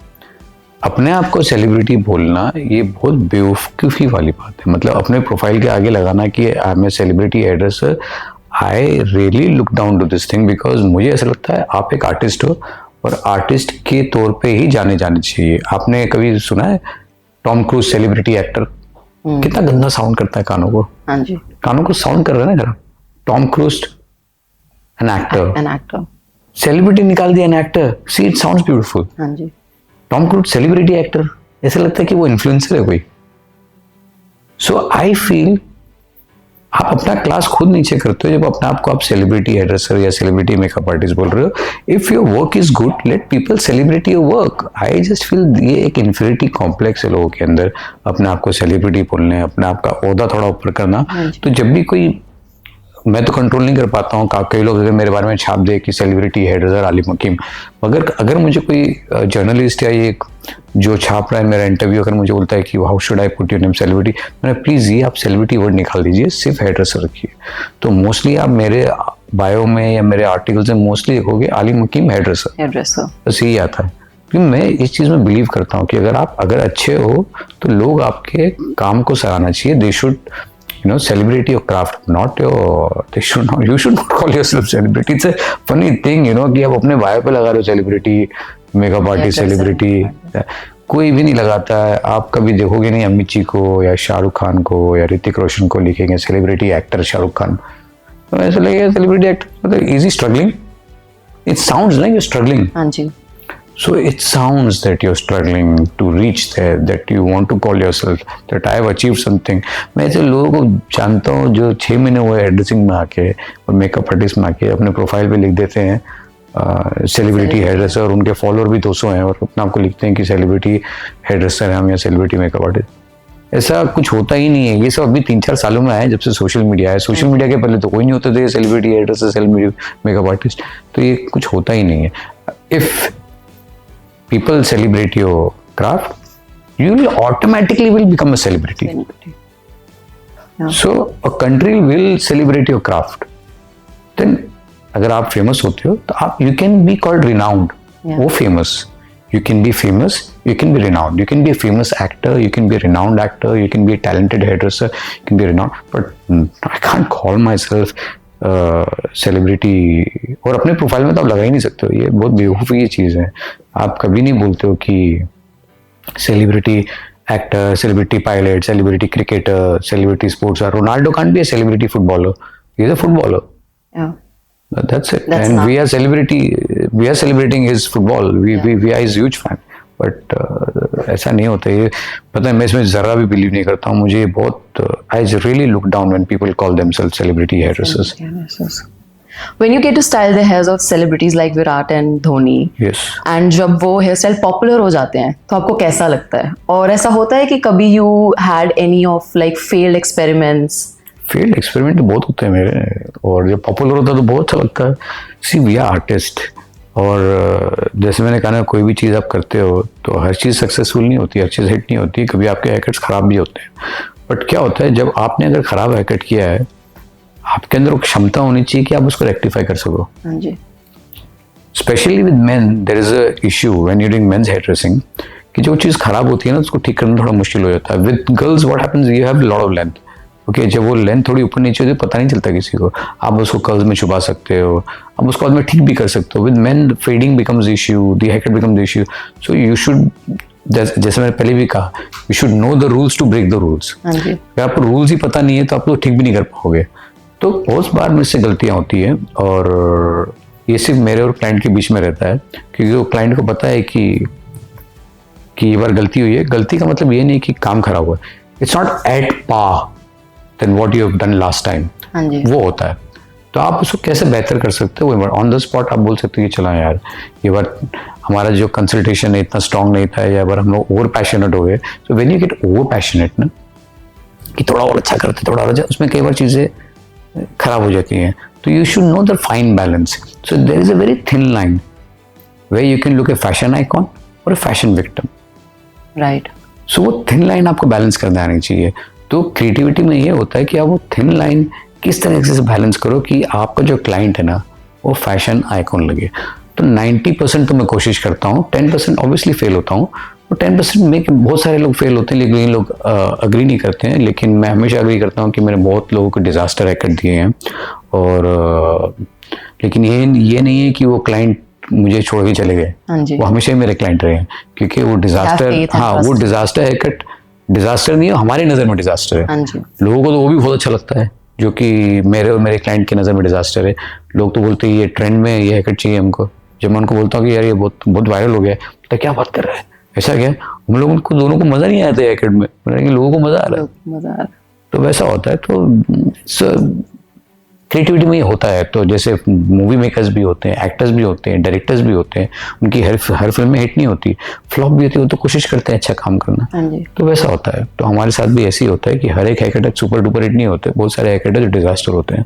अपने आप को सेलिब्रिटी बोलना ये बहुत बेवकूफ़ी वाली बात है। मतलब अपने प्रोफाइल के आगे लगाना कि I am a celebrity hairdresser, I really look down to this thing, because मुझे ऐसा लगता है आप एक आर्टिस्ट हो और आर्टिस्ट के तौर पे ही जाने चाहिए। आपने कभी सुना है टॉम क्रूज सेलिब्रिटी एक्टर? कितना गंदा साउंड करता है कानों को। हाँ जी, कानों को साउंड कर रहा है ना जरा। Tom cruise an actor, celebrity निकाल दिया an actor, see it sounds beautiful. हाँ जी, टॉम क्रूज सेलिब्रिटी एक्टर, ऐसा लगता है कि वो इन्फ्लुएंसर है कोई। सो आई फील आप अपना क्लास खुद नीचे करते हो जब अपने आप को आप सेलिब्रिटी हेयर ड्रेसर या सेलिब्रिटी मेकअप आर्टिस्ट बोल रहे हो। If your work is good, let people celebrate your work. I just feel ये एक इन्फीरियरिटी कॉम्प्लेक्स है लोगों के अंदर, अपने आप को सेलिब्रिटी बोलने, अपने आप का ओहदा थोड़ा ऊपर करना। तो जब भी कोई, मैं तो कंट्रोल नहीं कर पाता हूँ, कई लोग अगर मेरे बारे में छाप दे कि सेलिब्रिटी हेयर ड्रेसर आलिम हकीम, मगर अगर मुझे कोई जर्नलिस्ट या ये जो छाप रहा है मेरा इंटरव्यू, अगर मुझे बोलता है कि how should I put your name celebrity, मैंने प्लीज़ ये आप सेलिब्रिटी वर्ड निकाल दीजिए, सिर्फ हेयर ड्रेसर रखिए। तो मोस्टली आप मेरे बायो में या मेरे आर्टिकल्स में मोस्टली देखोगे आलिम हकीम हेयर ड्रेसर, बस यही आता है। क्योंकि मैं इस चीज़ में बिलीव करता हूँ कि अगर अच्छे हो तो लोग आपके काम को सराहना चाहिए। They should celebrate your craft, not you should not call yourself celebrity. It's a funny thing, कि आप अपने बायो पे लगा रहे हो सेलिब्रिटी, मेकअप आर्टिस्ट सेलिब्रिटी, कोई भी नहीं लगाता है। आप कभी देखोगे नहीं अमित जी को या शाहरुख खान को या ऋतिक रोशन को लिखेंगे सेलिब्रिटी एक्टर शाहरुख खान। तो ऐसा लगेगा सेलिब्रिटी एक्टर मतलब easy struggling, it sounds like you struggling. हाँ जी, so it sounds that you're struggling to reach there, that you want to call yourself that I have achieved something. मैं ऐसे लोगों को जानता हूँ जो 6 महीने हुए एड्रेसिंग में आके और मेकअप आर्टिस्ट में आके अपने प्रोफाइल पे लिख देते हैं सेलिब्रिटी हेयर ड्रेसर, और उनके फॉलोअर भी 200 हैं और अपने आपको लिखते हैं कि सेलिब्रिटी हेयर ड्रेसर है हम या सेलिब्रिटी मेकअप आर्टिस्ट। ऐसा कुछ होता ही नहीं है। ये सब अभी 3-4 सालों में आया जब से सोशल मीडिया है। सोशल मीडिया के पहले तो कोई नहीं होते थे celebrity hairdresser, celebrity makeup artist, तो ये कुछ होता ही नहीं है। If people celebrate your craft, you will automatically will become a celebrity. Yeah. So a country will celebrate your craft. Then अगर आप famous होते हो तो आप you can be called renowned. Yeah. वो famous. You can be famous, you can be renowned. You can be a famous actor, you can be a renowned actor, you can be a talented hairdresser, you can be renowned. But I can't call myself celebrity. और अपने profile में तो आप लगा ही नहीं सकते हो, ये बहुत बेवकूफ़ी की चीज़ है. आप कभी नहीं बोलते हो कि celebrity actor, celebrity pilot, celebrity cricketer, celebrity sports star. Ronaldo can't be a celebrity footballer. He's a footballer. Yeah. That's it. That's And not- we are celebrating his football. We are his huge fan. But ऐसा नहीं होता. ये पता है, मैं इसमें जरा भी बिलीव नहीं करता हूँ. मुझे ये बहुत I really look down when people call themselves celebrity hairdressers. When you get to style the hairs of celebrities like Virat and Dhoni, Yes. And जब वो हेयर स्टाइल पॉपुलर हो जाते हैं तो आपको कैसा लगता है? और ऐसा होता है कि कभी you had any of like failed experiments? Field experiment तो बहुत होते हैं मेरे, और जब पॉपुलर होता है तो बहुत अच्छा लगता है. सी वी आर आर्टिस्ट, और जैसे मैंने कहा ना, कोई भी चीज़ आप करते हो तो हर चीज़ सक्सेसफुल नहीं होती, हर चीज़ हिट नहीं होती. कभी आपके हैकट्स ख़राब भी होते हैं. बट क्या होता है, जब आपने अगर ख़राब हैकट किया है, आपके अंदर वो क्षमता होनी चाहिए कि आप उसको रेक्टिफाई कर सको. हाँ जी. Specially with men there is a issue when you doing men's hairdressing, कि जो चीज़ ख़राब होती है ना, उसको ठीक करना थोड़ा मुश्किल हो जाता है. With girls what happens, you have lot of length. Okay, जब वो लेंथ थोड़ी ऊपर नीचे होती है पता नहीं चलता किसी को. आप उसको कर्ल्स में छुपा सकते हो, आप उसको बाद में ठीक भी कर सकते हो. With men fading becomes issue, the haircut becomes issue. So you should, जैसे मैंने पहले भी कहा, you should know the rules to break the rules. हाँ जी. अगर आपको रूल्स ही पता नहीं है तो आप तो ठीक भी नहीं कर पाओगे. तो बहुत बार मुझसे गलतियाँ होती हैं, और ये सिर्फ मेरे और क्लाइंट के बीच में रहता है, क्योंकि वो क्लाइंट को पता है कि ये बार गलती हुई है. गलती का मतलब ये नहीं कि काम खराब हुआ. It's not at par then what you have done last time. हाँ जी. वो होता है. तो आप उसको कैसे बेहतर कर सकते हो, ऑन द स्पॉट आप बोल सकते हो कि चला यार, ये बार हमारा जो कंसल्टेशन है इतना स्ट्रांग नहीं था, या बार हम लोग ओवर पैशनेट हो गए. So when you get over passionate ना, कि थोड़ा और अच्छा करते, थोड़ा और अच्छा, उसमें कई बार चीज़ें खराब हो जाती हैं. तो you should know the fine balance. So there is a very thin line where you can look a fashion icon और a fashion victim. Right. So वो थिन लाइन आपको बैलेंस करना आनी चाहिए. तो क्रिएटिविटी में ये होता है कि आप वो थिन लाइन किस तरह से बैलेंस करो कि आपका जो क्लाइंट है ना, वो फैशन आइकॉन लगे. तो 90% तो मैं कोशिश करता हूँ, 10% ऑब्वियसली फेल होता हूँ. तो 10% में बहुत सारे लोग फेल होते हैं, लेकिन लोग अग्री नहीं करते हैं. लेकिन मैं हमेशा अग्री करता हूँ कि मैंने बहुत लोगों को डिजास्टर हैकट दिए हैं. और लेकिन ये नहीं है कि वो क्लाइंट मुझे छोड़ के चले गए. हाँ जी. वो हमेशा ही मेरे क्लाइंट रहे हैं, क्योंकि वो डिजास्टर, faith and हाँ, वो trust. डिजास्टर हैकट डिजास्टर नहीं है, हमारी नज़र में डिजास्टर है. हाँ जी. लोगों को तो वो भी बहुत अच्छा लगता है, जो कि मेरे और मेरे क्लाइंट की नज़र में डिजास्टर है. लोग तो बोलते हैं ये ट्रेंड में ये हैकट चाहिए हमको. जब मैं उनको बोलता हूँ कि यार ये बहुत वायरल हो गया है, तो क्या बात कर रहा है, ऐसा क्या? हम लोगों को दोनों को मज़ा नहीं आता है हैकट में, लोगों को मज़ा आ रहा है. मजा आ रहा है. तो वैसा होता है. तो क्रिएटिविटी में ये होता है. तो जैसे मूवी मेकर्स भी होते हैं, एक्टर्स भी होते हैं, डायरेक्टर्स भी होते हैं, उनकी हर फिल्म में हिट नहीं होती, फ्लॉप भी होती है. वो तो कोशिश करते हैं अच्छा काम करना. हाँ जी. तो वैसा होता है. तो हमारे साथ भी ऐसे ही होता है कि हर एक हैकर सुपर डुपर हिट नहीं होते, बहुत सारे हैकर जो डिजास्टर होते हैं.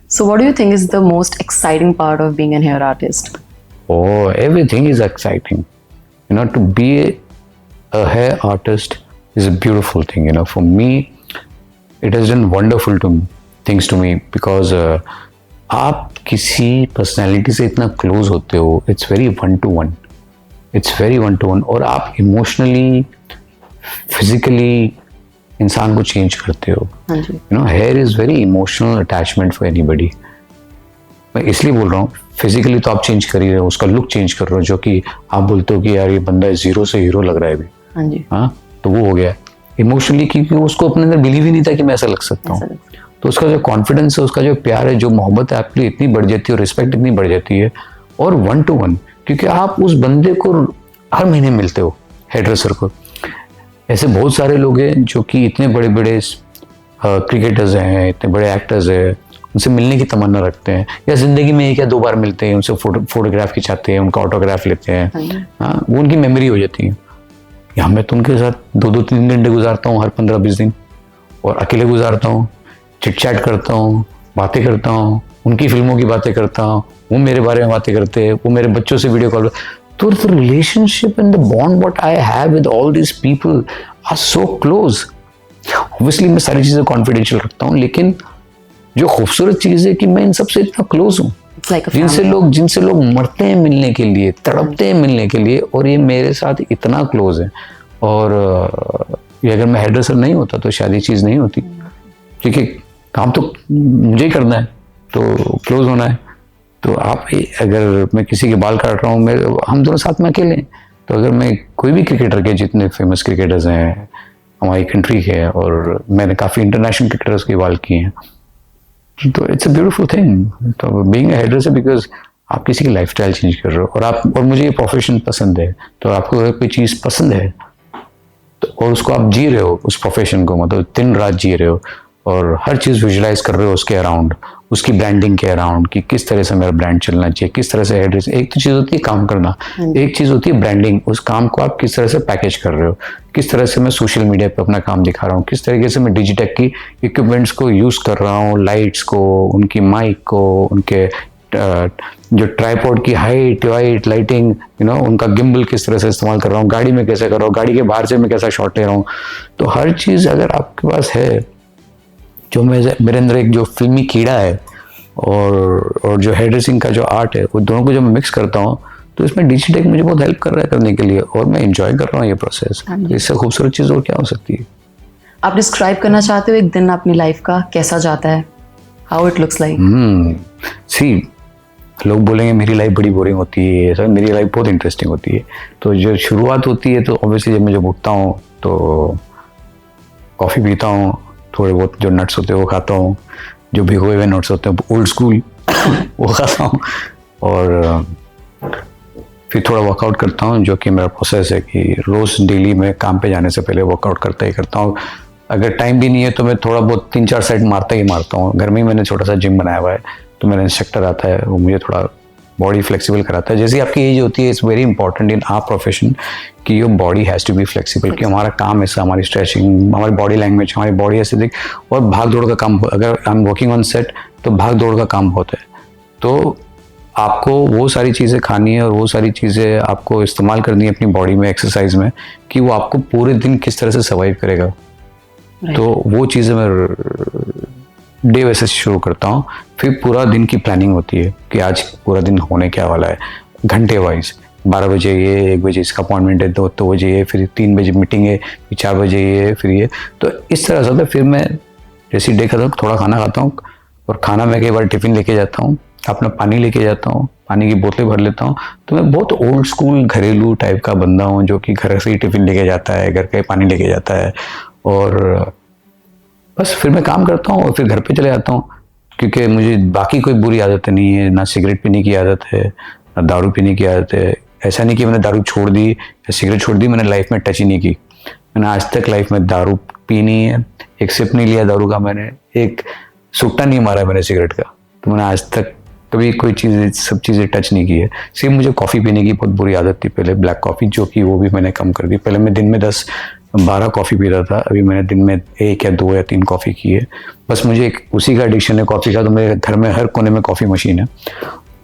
So what do you think is the most exciting part of being a hair artist? Oh, everything is exciting. You know, to be a hair artist is a beautiful thing. You know, for me, it has done wonderful things to me because आप किसी personality से इतना close होते हो. It's very one two one, और आप emotionally, physically इंसान को चेंज करते हो. हाँ जी. You know, hair is very emotional attachment for anybody. मैं इसलिए बोल रहा हूँ, फिजिकली तो आप चेंज कर ही रहे हो, उसका लुक चेंज कर रहे हो, जो कि आप बोलते हो कि यार ये बंदा जीरो से हीरो लग रहा है अभी. हाँ जी. हाँ, तो वो हो गया इमोशनली, क्योंकि उसको अपने अंदर बिलीव ही नहीं था कि मैं ऐसा लग सकता हूँ. तो उसका जो कॉन्फिडेंस है, उसका जो प्यार है, जो मोहब्बत है आपके लिए इतनी बढ़ जाती है, और रिस्पेक्ट इतनी बढ़ जाती है. और वन टू वन, क्योंकि आप उस बंदे को हर महीने मिलते हो, हेयर ड्रेसर को. ऐसे बहुत सारे लोग हैं जो कि इतने बड़े बड़े क्रिकेटर्स हैं, इतने बड़े एक्टर्स हैं, उनसे मिलने की तमन्ना रखते हैं, या जिंदगी में एक या दो बार मिलते हैं, उनसे फोटोग्राफ खिंचाते हैं, उनका ऑटोग्राफ लेते हैं. हाँ, वो उनकी मेमोरी हो जाती है. यहाँ मैं तो उनके साथ 2-3 घंटे गुजारता हूँ हर 15-20 दिन, और अकेले गुजारता हूँ, चिट चैट करता हूँ, बातें करता हूँ, उनकी फिल्मों की बातें करता हूँ, वो मेरे बारे में बातें करते हैं, वो मेरे बच्चों से वीडियो कॉल. तो the relationship and the bond what I have with all these people are so close. Obviously मैं सारी चीज़ें confidential रखता हूँ, लेकिन जो खूबसूरत चीज़ है कि मैं इन सबसे इतना क्लोज हूँ, It's like a जिनसे लोग मरते हैं मिलने के लिए, तड़पते हैं मिलने के लिए, और ये मेरे साथ इतना क्लोज है। और ये अगर मैं हेयर ड्रेसर नहीं होता तो शायद ये चीज़ नहीं होती, क्योंकि काम तो मुझे ही करना है, तो क्लोज होना है। तो आप अगर मैं किसी के बाल काट रहा हूँ, हम दोनों साथ में अकेले हैं, तो अगर मैं कोई भी क्रिकेटर के, जितने फेमस क्रिकेटर्स हैं हमारी कंट्री के, और मैंने काफ़ी इंटरनेशनल क्रिकेटर्स के बाल किए हैं, तो इट्स अ ब्यूटीफुल थिंग। तो being a hairdresser, because आप किसी की लाइफस्टाइल चेंज कर रहे हो, और मुझे ये प्रोफेशन पसंद है, तो आपको अगर कोई चीज़ पसंद है तो, और उसको आप जी रहे हो, उस प्रोफेशन को, मतलब दिन रात जी रहे हो, और हर चीज़ विजुलाइज कर रहे हो उसके अराउंड, उसकी ब्रांडिंग के अराउंड, कि किस तरह से मेरा ब्रांड चलना चाहिए, किस तरह से हेयर ड्रेस। एक तो चीज़ होती है काम करना, एक चीज़ होती है ब्रांडिंग। उस काम को आप किस तरह से पैकेज कर रहे हो, किस तरह से मैं सोशल मीडिया पे अपना काम दिखा रहा हूँ, किस तरीके से मैं डिजिटेक की इक्विपमेंट्स को यूज़ कर रहा हूँ, लाइट्स को, उनकी माइक को, उनके जो ट्राइपॉड की हाइट वाइट लाइटिंग, उनका गिम्बल किस तरह से इस्तेमाल कर रहा हूँ, गाड़ी में कैसे कर रहा हूँ, गाड़ी के बाहर से मैं कैसा शॉट ले रहा हूँ। तो हर चीज़ अगर आपके पास है, जो मेरे अंदर एक जो फिल्मी कीड़ा है, और जो हेयर ड्रेसिंग का जो आर्ट है, वो दोनों को जब मैं मिक्स करता हूँ, तो इसमें डिजिटेक मुझे बहुत हेल्प कर रहा है करने के लिए, और मैं एंजॉय कर रहा हूँ ये प्रोसेस। तो इससे खूबसूरत चीज़ और क्या हो सकती है। आप डिस्क्राइब करना चाहते हो एक दिन अपनी लाइफ का कैसा जाता है, हाउ इट लुक्स लाइक? सी, लोग बोलेंगे मेरी लाइफ बड़ी बोरिंग होती है, सर मेरी लाइफ बहुत इंटरेस्टिंग होती है। तो जो शुरुआत होती है, तो ऑब्वियसली जब उठता हूँ तो कॉफ़ी पीता हूँ, थोड़े बहुत जो नट्स होते हैं वो खाता हूँ, जो भिगोए हुए नट्स होते हैं ओल्ड स्कूल वो खाता हूँ, और फिर थोड़ा वर्कआउट करता हूँ, जो कि मेरा प्रोसेस है कि रोज़ डेली मैं काम पे जाने से पहले वर्कआउट करता हूँ। अगर टाइम भी नहीं है तो मैं थोड़ा बहुत 3-4 सेट मारता हूँ। घर में ही मैंने छोटा सा जिम बनाया हुआ है, तो मेरा इंस्ट्रक्टर आता है, वो मुझे थोड़ा बॉडी फ्लेक्सिबल कराता है। जैसे आपकी एज होती है, it's very important in our profession कि your body has to be flexible, कि हमारा काम ऐसा, हमारी स्ट्रेचिंग, हमारी बॉडी लैंग्वेज, हमारी बॉडी ऐसे दिख, और भाग दौड़ का काम, अगर I am working on set तो भाग दौड़ का काम होता है। तो आपको वो सारी चीज़ें खानी है, और वो सारी चीज़ें आपको इस्तेमाल करनी है अपनी बॉडी में, एक्सरसाइज में, कि वो आपको पूरे दिन किस तरह से सर्वाइव करेगा। तो वो चीज़ें मैं डे वैसे शुरू करता हूँ। फिर पूरा दिन की प्लानिंग होती है कि आज पूरा दिन होने क्या वाला है, घंटे वाइज, 12 बजे ये, 1 बजे इसका अपॉइंटमेंट है, 2 बजे ये, फिर 3 बजे मीटिंग है, फिर 4 बजे ये, फिर ये। तो इस तरह से होता है। फिर मैं जैसे डे खत्म, थोड़ा खाना खाता हूँ, और खाना मैं कई बार टिफ़िन लेके जाता हूँ, अपना पानी लेके जाता हूँ, पानी की बोतलें भर लेता हूँ। तो मैं बहुत ओल्ड स्कूल घरेलू टाइप का बंदा हूँ, जो कि घर से ही टिफ़िन लेके जाता है, घर का ही पानी लेके जाता है, और बस फिर मैं काम करता हूँ और फिर घर पे चले जाता हूँ। क्योंकि मुझे बाकी कोई बुरी आदत नहीं है, ना सिगरेट पीने की आदत है, ना दारू पीने की आदत है। ऐसा नहीं कि मैंने दारू छोड़ दी या सिगरेट छोड़ दी, मैंने लाइफ में टच ही नहीं की। मैंने आज तक लाइफ में दारू पी नहीं है, एक सिप नहीं लिया दारू का, मैंने एक सुट्टा नहीं मारा मैंने सिगरेट का। तो मैंने आज तक कभी कोई चीज़, सब चीज़ें टच नहीं की है। सिर्फ मुझे कॉफ़ी पीने की बहुत बुरी आदत थी पहले, ब्लैक कॉफ़ी, जो कि वो भी मैंने कम कर दी। पहले मैं दिन में 10-12 कॉफ़ी पीता था, अभी मैंने दिन में 1 या 2 या 3 कॉफ़ी की है। बस मुझे एक उसी का एडिक्शन है कॉफ़ी का। तो मेरे घर में हर कोने में कॉफ़ी मशीन है।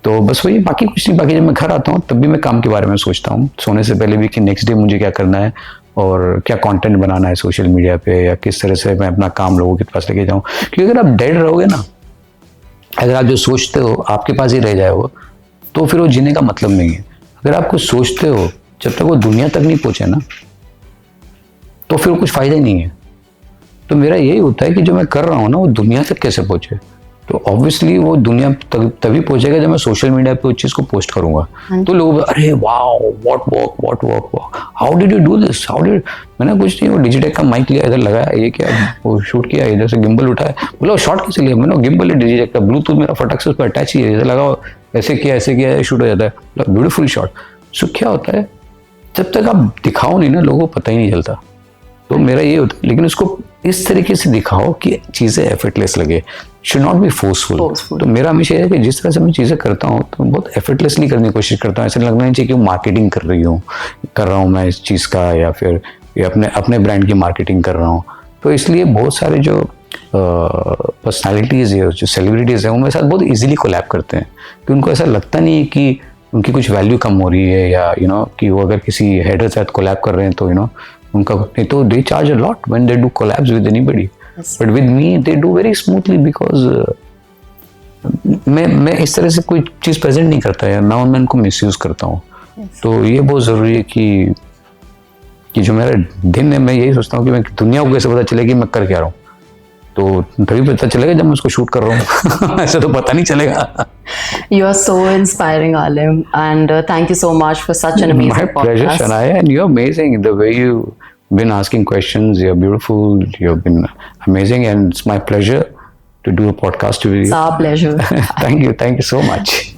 तो बस वही, बाकी कुछ नहीं। बाकी जब मैं घर आता हूँ तब भी मैं काम के बारे में सोचता हूँ, सोने से पहले भी, कि नेक्स्ट डे मुझे क्या करना है और क्या कंटेंट बनाना है सोशल मीडिया पे, या किस तरह से मैं अपना काम लोगों के पास लेके जाऊँ। क्योंकि अगर आप डेड रहोगे ना, अगर आप जो सोचते हो आपके पास ही रह जाए वो, तो फिर वो जीने का मतलब नहीं है। अगर आप कुछ सोचते हो, जब तक वो दुनिया तक नहीं पहुंचे ना, तो फिर कुछ फायदा ही नहीं है। तो मेरा यही होता है कि जो मैं कर रहा हूँ ना, वो दुनिया तक कैसे पहुंचे। तो ऑब्वियसली वो दुनिया तभी पहुंचेगा जब मैं सोशल मीडिया पे उस चीज़ को पोस्ट करूंगा। तो लोग, अरे wow, what work, how did you do this, मैंने कुछ नहीं, वो डिजिटेक का माइक लिया, इधर लगाया, ये किया, वो शूट किया, इधर से गिम्बल उठाया, बोला शॉट कैसे लिया, मैंने गिम्बल है डिजिटेक का, ब्लूटूथ मेरा फटाक से उस पर अटैच ही है, इधर लगाओ, ऐसे किया, शूट हो जाता है, ब्यूटीफुल शॉट। सो क्या होता है, जब तक आप दिखाओ नहीं ना, लोगों को पता ही नहीं चलता। तो मेरा ये होता है, लेकिन उसको इस तरीके से दिखाओ कि चीज़ें एफर्टलेस लगे, शुड नॉट बी फोर्सफुल। तो मेरा हमेशा है कि जिस तरह से मैं चीज़ें करता हूँ तो बहुत एफर्टलेसली करने की कोशिश करता हूँ। ऐसा लगना नहीं चाहिए कि मार्केटिंग कर रहा हूँ मैं इस चीज़ का, या फिर अपने ब्रांड की मार्केटिंग कर रहा हूँ। तो इसलिए बहुत सारे जो पर्सनैलिटीज़ है, जो सेलिब्रिटीज़ हैं, वो मेरे साथ बहुत ईजिली कोलैब करते हैं, कि उनको ऐसा लगता नहीं है कि उनकी कुछ वैल्यू कम हो रही है, या कि वो अगर किसी हेडर के साथ कोलैब कर रहे हैं तो उनका नहीं, तो they charge a lot when they do collabs with anybody, but with me they do very smoothly, because मैं इस तरह से कोई चीज़ प्रेजेंट नहीं करता है ना, मैं उनको मिसयूज करता हूँ। तो ये बहुत ज़रूरी है कि जो मेरा दिन है, मैं यही सोचता हूँ कि मैं दुनिया को कैसे पता चले कि मैं कर क्या रहा हूँ, तो तभी पता चलेगा जब मैं उसको शूट कर रहा हूँ। ऐसे तो पता नहीं चलेगा। You are so inspiring, Alim, and thank you so much for such an amazing My pleasure, podcast. Shania, and you're amazing. The way you've been asking questions, you're beautiful, you've been amazing, and it's my pleasure to do a podcast with you. It's our pleasure. Thank you so much.